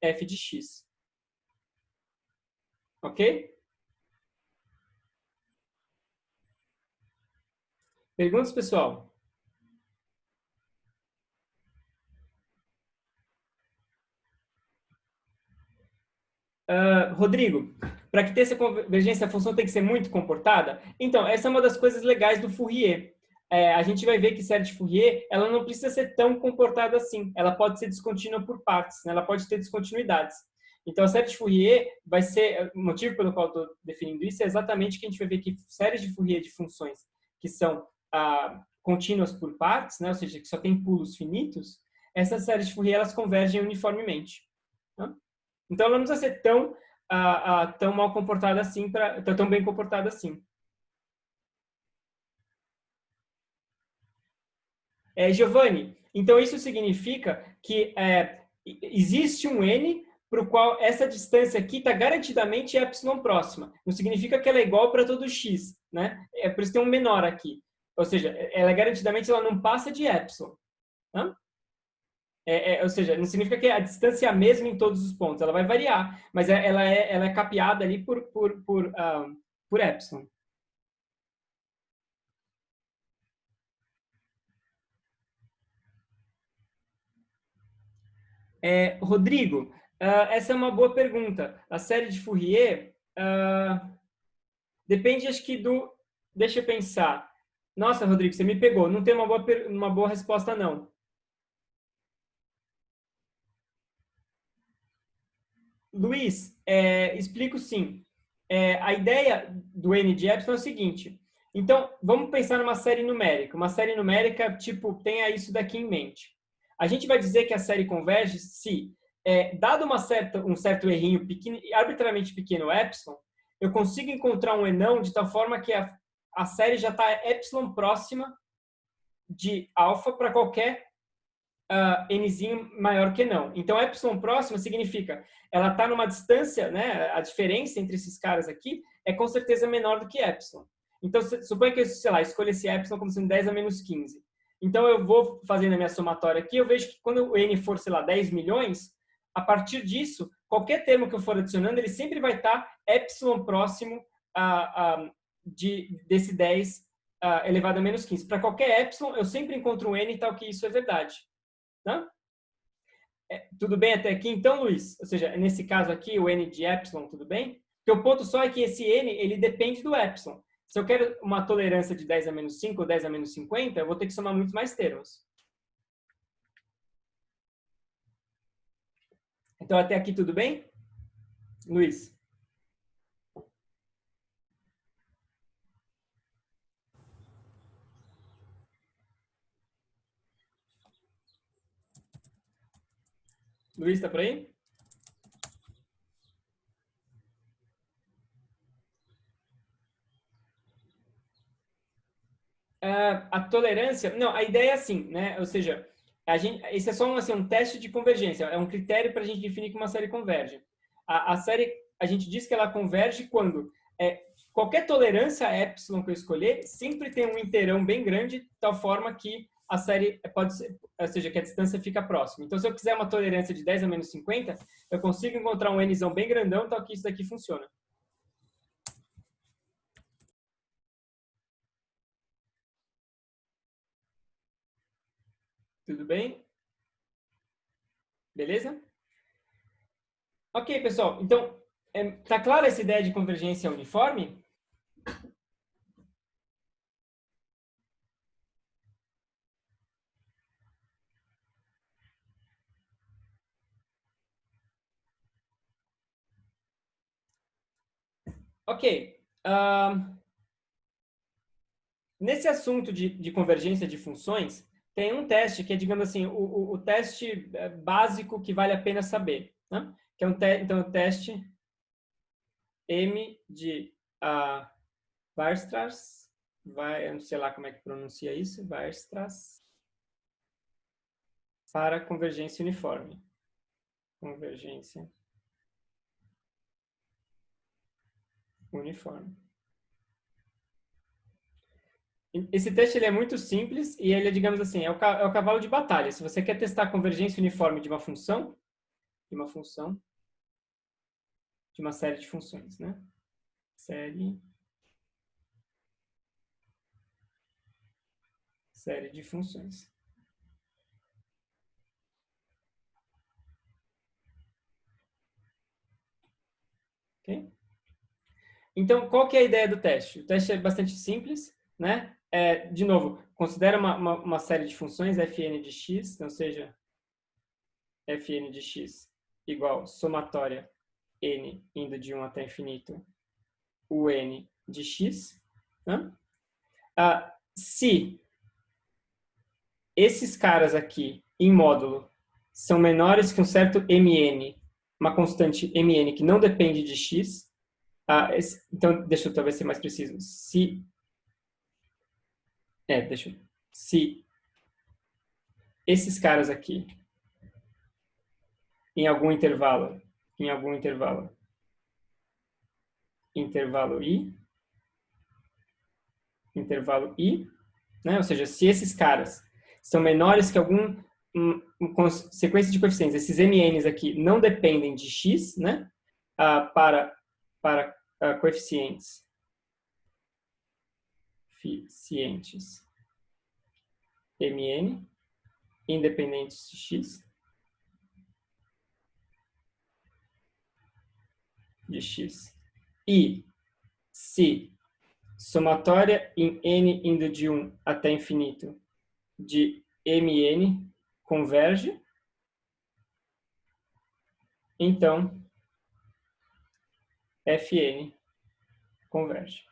S1: f de x. Ok? Perguntas, pessoal? Rodrigo, para que ter essa convergência, a função tem que ser muito comportada? Então, essa é uma das coisas legais do Fourier. A gente vai ver que série de Fourier, ela não precisa ser tão comportada assim. Ela pode ser descontínua por partes, né? Ela pode ter descontinuidades. Então, a série de Fourier vai ser... O motivo pelo qual eu estou definindo isso é exatamente que a gente vai ver que séries de Fourier de funções que são contínuas por partes, né? Ou seja, que só tem pulos finitos, essas séries de Fourier, elas convergem uniformemente. Né? Então, ela não precisa ser tão tão mal comportada assim, tão bem comportada assim. Giovanni, então isso significa que existe um n para o qual essa distância aqui está garantidamente epsilon próxima. Não significa que ela é igual para todo x, né? É por isso que tem um menor aqui. Ou seja, ela garantidamente ela não passa de epsilon. Tá? Ou seja, não significa que a distância é a mesma em todos os pontos. Ela vai variar, mas ela é capeada ali por epsilon. Rodrigo, essa é uma boa pergunta. A série de Fourier depende, acho que, do... Deixa eu pensar. Nossa, Rodrigo, você me pegou. Não tem uma boa resposta, não. Luiz, explico sim. A ideia do n de epsilon é o seguinte. Então, vamos pensar numa série numérica. Uma série numérica, tipo, tenha isso daqui em mente. A gente vai dizer que a série converge se, dado um certo errinho pequeno, arbitrariamente pequeno, epsilon, eu consigo encontrar um enão de tal forma que a série já está epsilon próxima de alfa para qualquer nzinho maior que não. Então, epsilon próxima significa ela está numa distância, né? A diferença entre esses caras aqui é com certeza menor do que epsilon. Então, suponha que eu, sei lá, escolha esse epsilon como sendo 10 a menos 15. Então, eu vou fazendo a minha somatória aqui, eu vejo que quando o n for, sei lá, 10 milhões, a partir disso, qualquer termo que eu for adicionando, ele sempre vai estar epsilon próximo desse 10 elevado a menos 15. Para qualquer epsilon, eu sempre encontro um n tal que isso é verdade. Tá? Tudo bem até aqui, então, Luiz? Ou seja, nesse caso aqui, o n de epsilon, tudo bem? Porque o ponto só é que esse n, ele depende do epsilon. Se eu quero uma tolerância de 10 a menos 5 ou 10 a menos 50, eu vou ter que somar muitos mais termos. Então, até aqui, tudo bem? Luiz? Luiz, está por aí? A tolerância... Não, a ideia é assim, né? Ou seja, esse é só um teste de convergência. É um critério para a gente definir que uma série converge. A série, a gente diz que ela converge quando qualquer tolerância a epsilon que eu escolher sempre tem um inteirão bem grande, de tal forma que a série pode ser, ou seja, que a distância fica próxima. Então, se eu quiser uma tolerância de 10 a menos 50, eu consigo encontrar um nzão bem grandão, tal que isso daqui funciona. Tudo bem? Beleza? Ok, pessoal. Então, tá clara essa ideia de convergência uniforme? Ok. Nesse assunto de convergência de funções, tem um teste que é, digamos assim, o teste básico que vale a pena saber. Né? Que é então, o teste M de Weierstrass, eu não sei lá como é que pronuncia isso, Weierstrass, para convergência uniforme. Convergência uniforme. Esse teste ele é muito simples e ele é, digamos assim, é o cavalo de batalha. Se você quer testar a convergência uniforme de uma função, de uma série de funções, né? Série de funções. Ok? Então, qual que é a ideia do teste? O teste é bastante simples, né? De novo, considera uma série de funções fn de x, então seja fn de x igual somatória n indo de 1 até infinito, o n de x. Né? Se esses caras aqui, em módulo, são menores que um certo mn uma constante mn que não depende de x, então, deixa eu talvez ser mais preciso. Se esses caras aqui, em algum intervalo i, né? Ou seja, se esses caras são menores que sequência de coeficientes, esses mn's aqui não dependem de x, né? Para coeficientes mn independentes de x, e se somatória em n indo de 1 até infinito de mn converge, então Fn converge.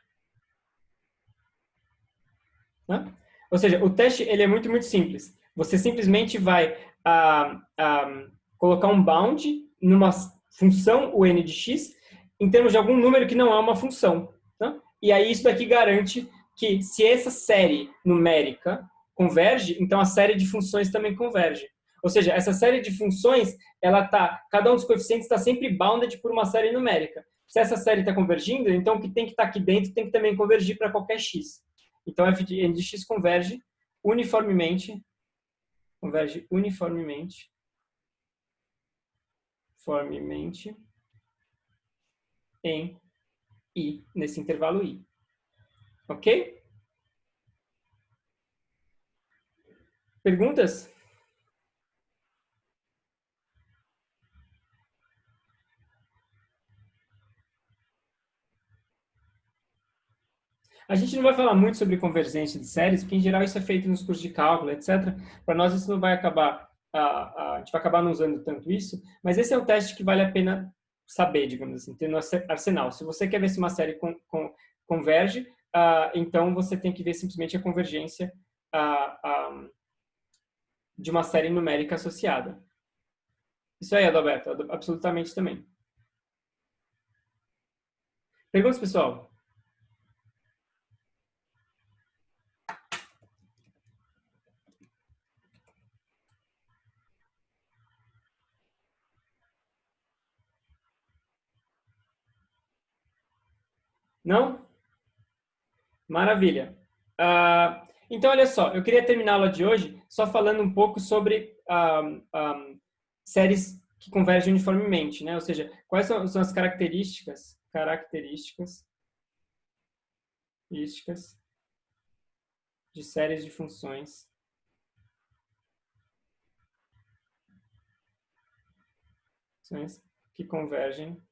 S1: Né? Ou seja, o teste ele é muito, muito simples. Você simplesmente vai colocar um bound numa função, o n de x, em termos de algum número que não é uma função. Né? E aí isso daqui garante que se essa série numérica converge, então a série de funções também converge. Ou seja, essa série de funções, cada um dos coeficientes está sempre bounded por uma série numérica. Se essa série está convergindo, então o que tem que estar aqui dentro tem que também convergir para qualquer x. Então f de n de x converge uniformemente em i, nesse intervalo i. Ok? Perguntas? A gente não vai falar muito sobre convergência de séries, porque em geral isso é feito nos cursos de cálculo, etc. Para nós isso não vai acabar, a gente vai acabar não usando tanto isso, mas esse é um teste que vale a pena saber, digamos assim, ter no arsenal. Se você quer ver se uma série converge, então você tem que ver simplesmente a convergência de uma série numérica associada. Isso aí, Adalberto, absolutamente também. Perguntas, pessoal? Não? Maravilha. Então, olha só, eu queria terminar a aula de hoje só falando um pouco sobre séries que convergem uniformemente, né? Ou seja, quais são as características de séries de funções que convergem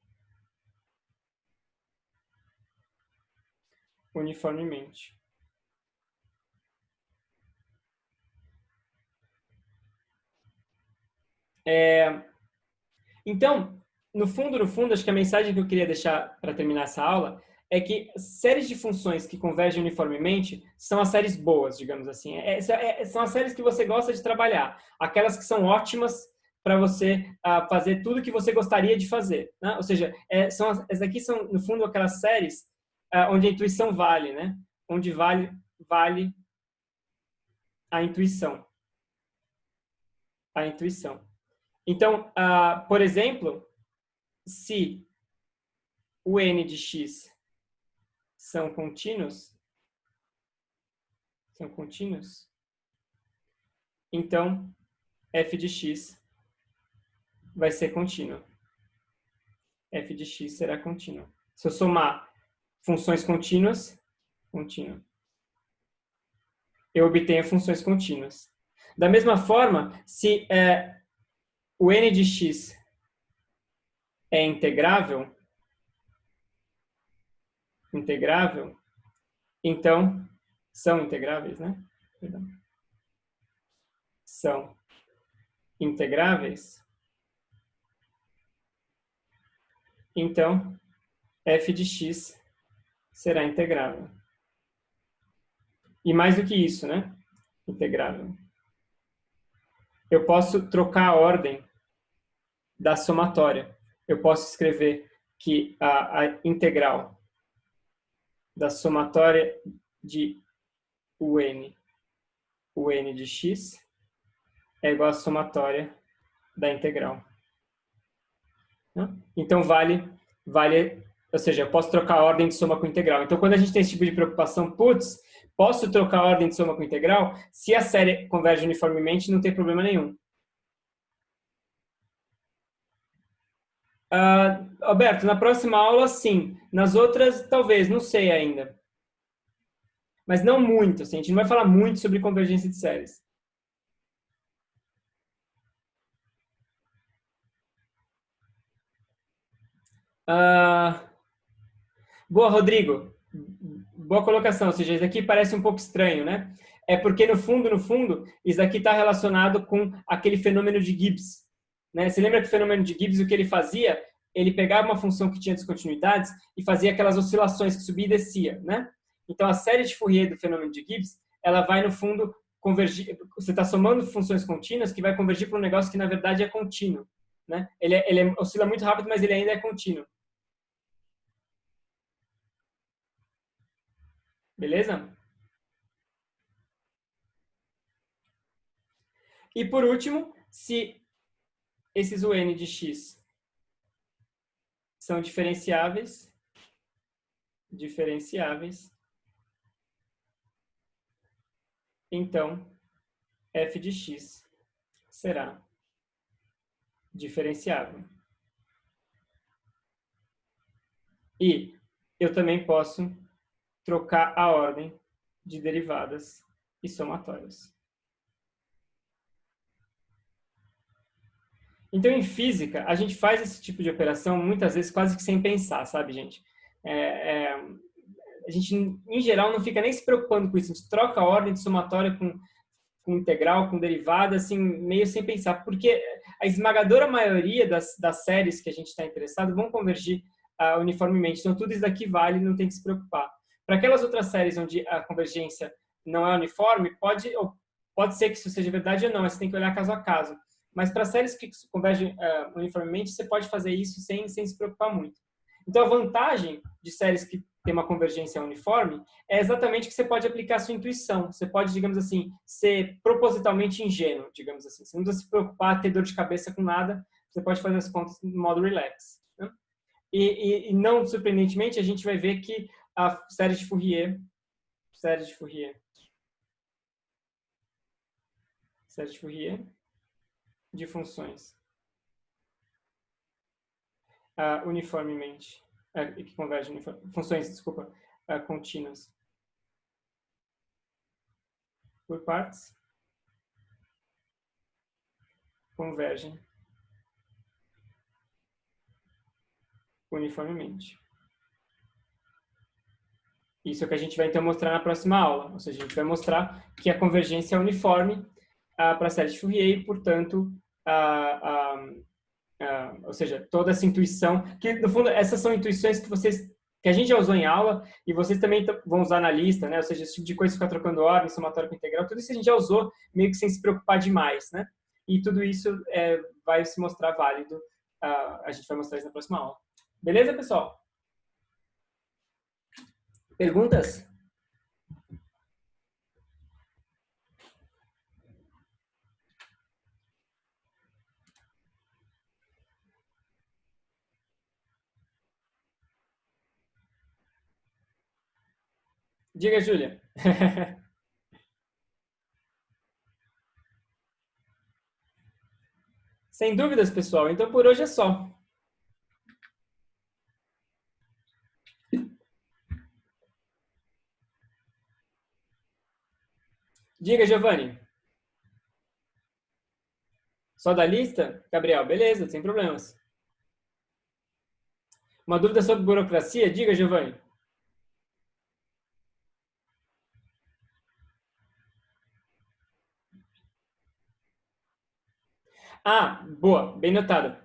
S1: uniformemente. Então, no fundo, acho que a mensagem que eu queria deixar para terminar essa aula é que séries de funções que convergem uniformemente são as séries boas, digamos assim. São as séries que você gosta de trabalhar. Aquelas que são ótimas para você fazer tudo que você gostaria de fazer. Né? Ou seja, essas aqui são, no fundo, aquelas séries onde a intuição vale, né? Onde vale a intuição. A intuição. Então, por exemplo, se o n de x são contínuos, então f de x vai ser contínuo. F de x será contínuo. Se eu somar funções contínuas, eu obtenho funções contínuas. Da mesma forma, se o n de x é integrável, então são integráveis, né? Perdão. São integráveis, então f de x será integrável. E mais do que isso, né? Integrável. Eu posso trocar a ordem da somatória. eu posso escrever que a integral da somatória de UN de x é igual à somatória da integral. Então, ou seja, eu posso trocar a ordem de soma com integral. Então, quando a gente tem esse tipo de preocupação, putz, posso trocar a ordem de soma com integral? Se a série converge uniformemente, não tem problema nenhum. Alberto, na próxima aula, sim. Nas outras, talvez, não sei ainda. Mas não muito, assim, a gente não vai falar muito sobre convergência de séries. Boa, Rodrigo. Boa colocação. Ou seja, isso aqui parece um pouco estranho, né? É porque, no fundo, isso aqui está relacionado com aquele fenômeno de Gibbs. Né? Você lembra que o fenômeno de Gibbs, o que ele fazia? Ele pegava uma função que tinha descontinuidades e fazia aquelas oscilações que subia e descia, né? Então, a série de Fourier do fenômeno de Gibbs, ela vai, no fundo, convergir. Você está somando funções contínuas que vai convergir para um negócio que, na verdade, é contínuo. Né? Ele oscila muito rápido, mas ele ainda é contínuo. Beleza? E, por último, se esses UN de x são diferenciáveis, então f de x será diferenciável. E eu também posso trocar a ordem de derivadas e somatórias. Então, em física, a gente faz esse tipo de operação muitas vezes quase que sem pensar, sabe, gente? A gente, em geral, não fica nem se preocupando com isso. A gente troca a ordem de somatória com integral, com derivada, assim, meio sem pensar. Porque a esmagadora maioria das séries que a gente está interessado vão convergir uniformemente. Então, tudo isso daqui vale, não tem que se preocupar. Para aquelas outras séries onde a convergência não é uniforme, pode ser que isso seja verdade ou não, você tem que olhar caso a caso. Mas para séries que convergem uniformemente, você pode fazer isso sem se preocupar muito. Então, a vantagem de séries que têm uma convergência uniforme é exatamente que você pode aplicar a sua intuição. Você pode, digamos assim, ser propositalmente ingênuo, digamos assim. Você não precisa se preocupar, ter dor de cabeça com nada. Você pode fazer as contas no modo relax. Né? E não surpreendentemente, a gente vai ver que a série de Fourier de funções uniformemente, que convergem, funções, desculpa, contínuas por partes, convergem uniformemente. Isso é o que a gente vai então mostrar na próxima aula. Ou seja, a gente vai mostrar que a convergência é uniforme para a série de Fourier e, portanto, ou seja, toda essa intuição, que no fundo essas são intuições que a gente já usou em aula e vocês também vão usar na lista, né? Ou seja, esse tipo de coisa, ficar trocando ordem, somatório com integral, tudo isso a gente já usou meio que sem se preocupar demais, né? E tudo isso vai se mostrar válido. A gente vai mostrar isso na próxima aula. Beleza, pessoal? Perguntas? Diga, Júlia. Sem dúvidas, pessoal. Então, por hoje é só. Diga, Giovanni. Só da lista? Gabriel, beleza, sem problemas. Uma dúvida sobre burocracia? Diga, Giovanni. Boa, bem notado.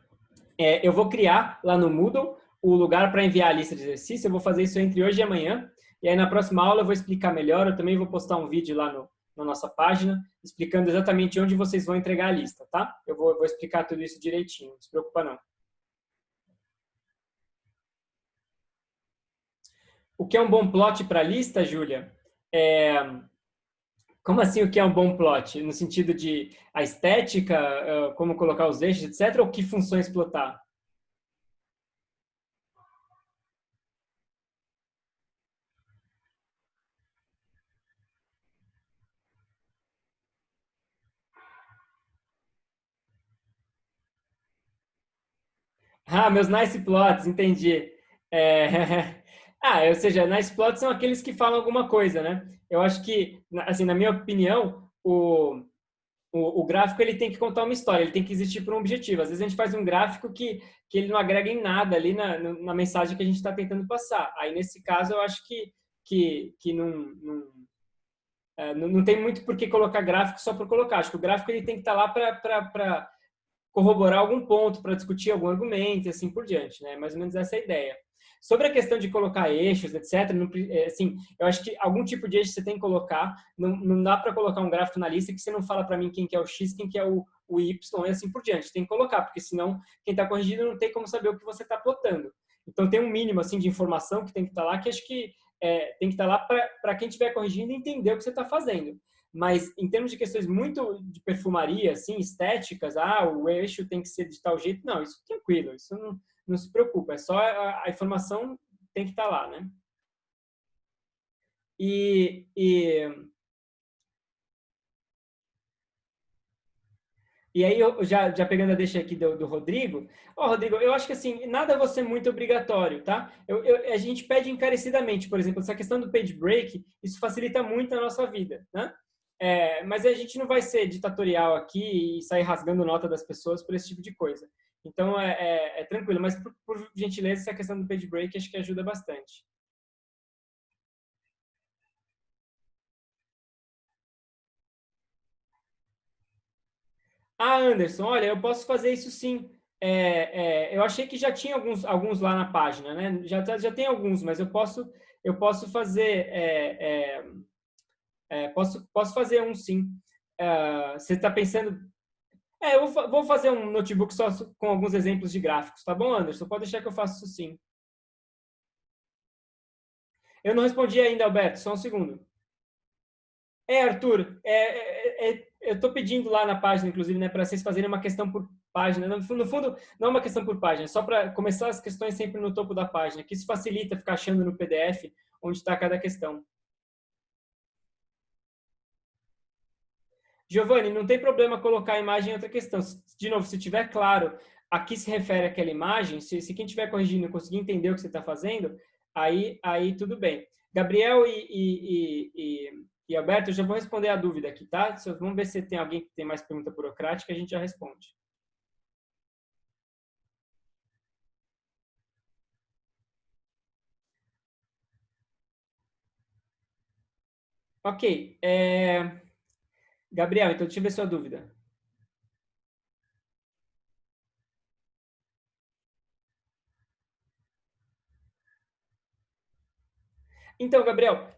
S1: Eu vou criar lá no Moodle o lugar para enviar a lista de exercício. Eu vou fazer isso entre hoje e amanhã. E aí, na próxima aula, eu vou explicar melhor. Eu também vou postar um vídeo lá na nossa página, explicando exatamente onde vocês vão entregar a lista, tá? Eu vou explicar tudo isso direitinho, não se preocupa não. o que é um bom plot para a lista, Júlia? Como assim o que é um bom plot? No sentido de a estética, como colocar os eixos, etc., ou que funções plotar? Ah, meus nice plots, entendi. É... ou seja, nice plots são aqueles que falam alguma coisa, né? Eu acho que, assim, na minha opinião, o gráfico ele tem que contar uma história, ele tem que existir por um objetivo. Às vezes a gente faz um gráfico que ele não agrega em nada ali na mensagem que a gente está tentando passar. Aí, nesse caso, eu acho que não tem muito por que colocar gráfico só por colocar. Acho que o gráfico ele tem que estar lá para corroborar algum ponto, para discutir algum argumento e assim por diante, né? Mais ou menos essa é a ideia. Sobre a questão de colocar eixos, etc., assim, eu acho que algum tipo de eixo você tem que colocar. Não dá para colocar um gráfico na lista que você não fala para mim quem que é o X, quem que é o Y e assim por diante. Tem que colocar, porque senão quem está corrigindo não tem como saber o que você está plotando. Então tem um mínimo assim de informação que tem que estar lá, que acho que tem que estar lá para quem estiver corrigindo entender o que você está fazendo. Mas em termos de questões muito de perfumaria, assim, estéticas, o eixo tem que ser de tal jeito, não, isso é tranquilo, isso não se preocupa, é só a informação tem que estar lá, né? E, e, e aí, eu já pegando a deixa aqui do Rodrigo, Rodrigo, eu acho que assim, nada vai ser muito obrigatório, tá? A gente pede encarecidamente, por exemplo, essa questão do page break, isso facilita muito a nossa vida, né? Mas a gente não vai ser ditatorial aqui e sair rasgando nota das pessoas por esse tipo de coisa. Então, é tranquilo, mas por gentileza, essa questão do page break acho que ajuda bastante. Anderson, olha, eu posso fazer isso sim. Eu achei que já tinha alguns lá na página, né? Já tem alguns, mas eu posso fazer, posso fazer um sim. Você está pensando? Eu vou fazer um notebook só com alguns exemplos de gráficos, tá bom, Anderson? Pode deixar que eu faça isso sim. Eu não respondi ainda, Alberto, só um segundo. Arthur, eu estou pedindo lá na página, inclusive, né, para vocês fazerem uma questão por página. No fundo, não é uma questão por página, é só para começar as questões sempre no topo da página, que isso facilita ficar achando no PDF onde está cada questão. Giovanni, não tem problema colocar a imagem em outra questão. De novo, se tiver claro a que se refere aquela imagem, se quem estiver corrigindo conseguir entender o que você está fazendo, aí tudo bem. Gabriel e Alberto, eu já vou responder a dúvida aqui, tá? Vamos ver se tem alguém que tem mais pergunta burocrática, a gente já responde. Ok. Gabriel, então deixa eu ver sua dúvida. Então, Gabriel,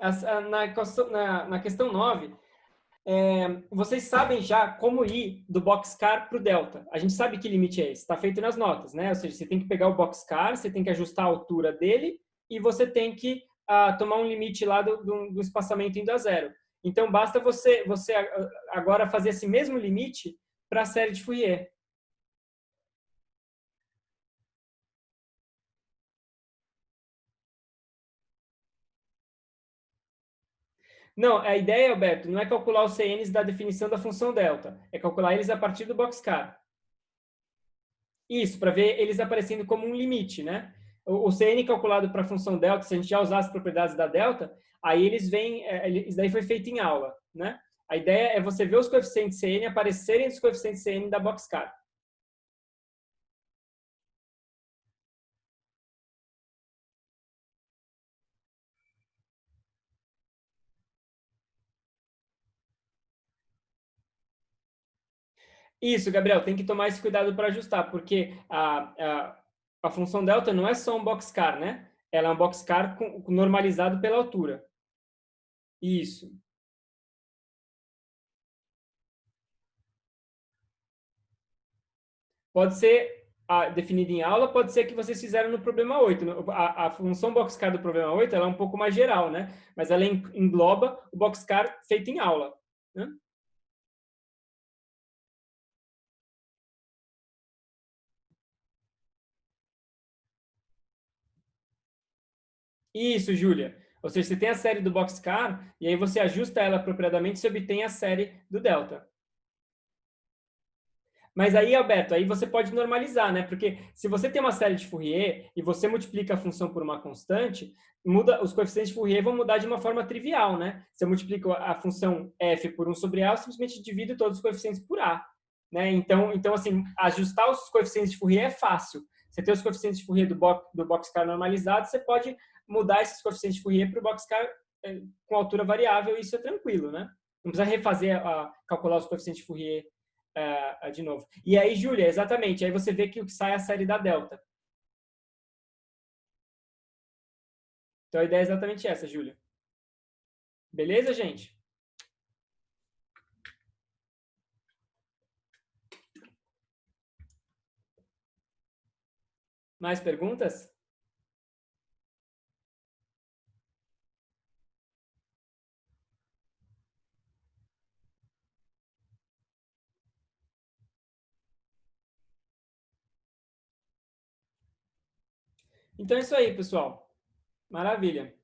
S1: na questão 9, vocês sabem já como ir do boxcar para o delta. A gente sabe que limite é esse, está feito nas notas, né? Ou seja, você tem que pegar o boxcar, você tem que ajustar a altura dele e você tem que tomar um limite lá do espaçamento indo a zero. Então, basta você agora fazer esse mesmo limite para a série de Fourier. Não, a ideia, Alberto, não é calcular os CNs da definição da função delta, é calcular eles a partir do boxcar. Isso, para ver eles aparecendo como um limite, né? O CN calculado para a função delta, se a gente já usar as propriedades da delta, aí eles vêm, isso daí foi feito em aula, né? A ideia é você ver os coeficientes CN aparecerem nos coeficientes CN da boxcar. Isso, Gabriel, tem que tomar esse cuidado para ajustar, porque a função delta não é só um boxcar, né? Ela é um boxcar normalizado pela altura. Isso. Pode ser definida em aula, pode ser que vocês fizeram no problema 8. A função boxcar do problema 8 ela é um pouco mais geral, né? Mas ela engloba o boxcar feito em aula, né? Isso, Júlia. Ou seja, você tem a série do boxcar e aí você ajusta ela apropriadamente e você obtém a série do delta. Mas aí, Alberto, aí você pode normalizar, né? Porque se você tem uma série de Fourier e você multiplica a função por uma constante, os coeficientes de Fourier vão mudar de uma forma trivial, né? Você multiplica a função f por 1 sobre a, simplesmente divide todos os coeficientes por a. Né? Então, assim, ajustar os coeficientes de Fourier é fácil. Você tem os coeficientes de Fourier do boxcar normalizado, você pode mudar esses coeficientes de Fourier para o boxcar com altura variável, e isso é tranquilo, né? Não precisa refazer, calcular os coeficientes de Fourier de novo. E aí, Júlia, exatamente, aí você vê que o que sai é a série da delta. Então a ideia é exatamente essa, Júlia. Beleza, gente? Mais perguntas? Então é isso aí, pessoal. Maravilha.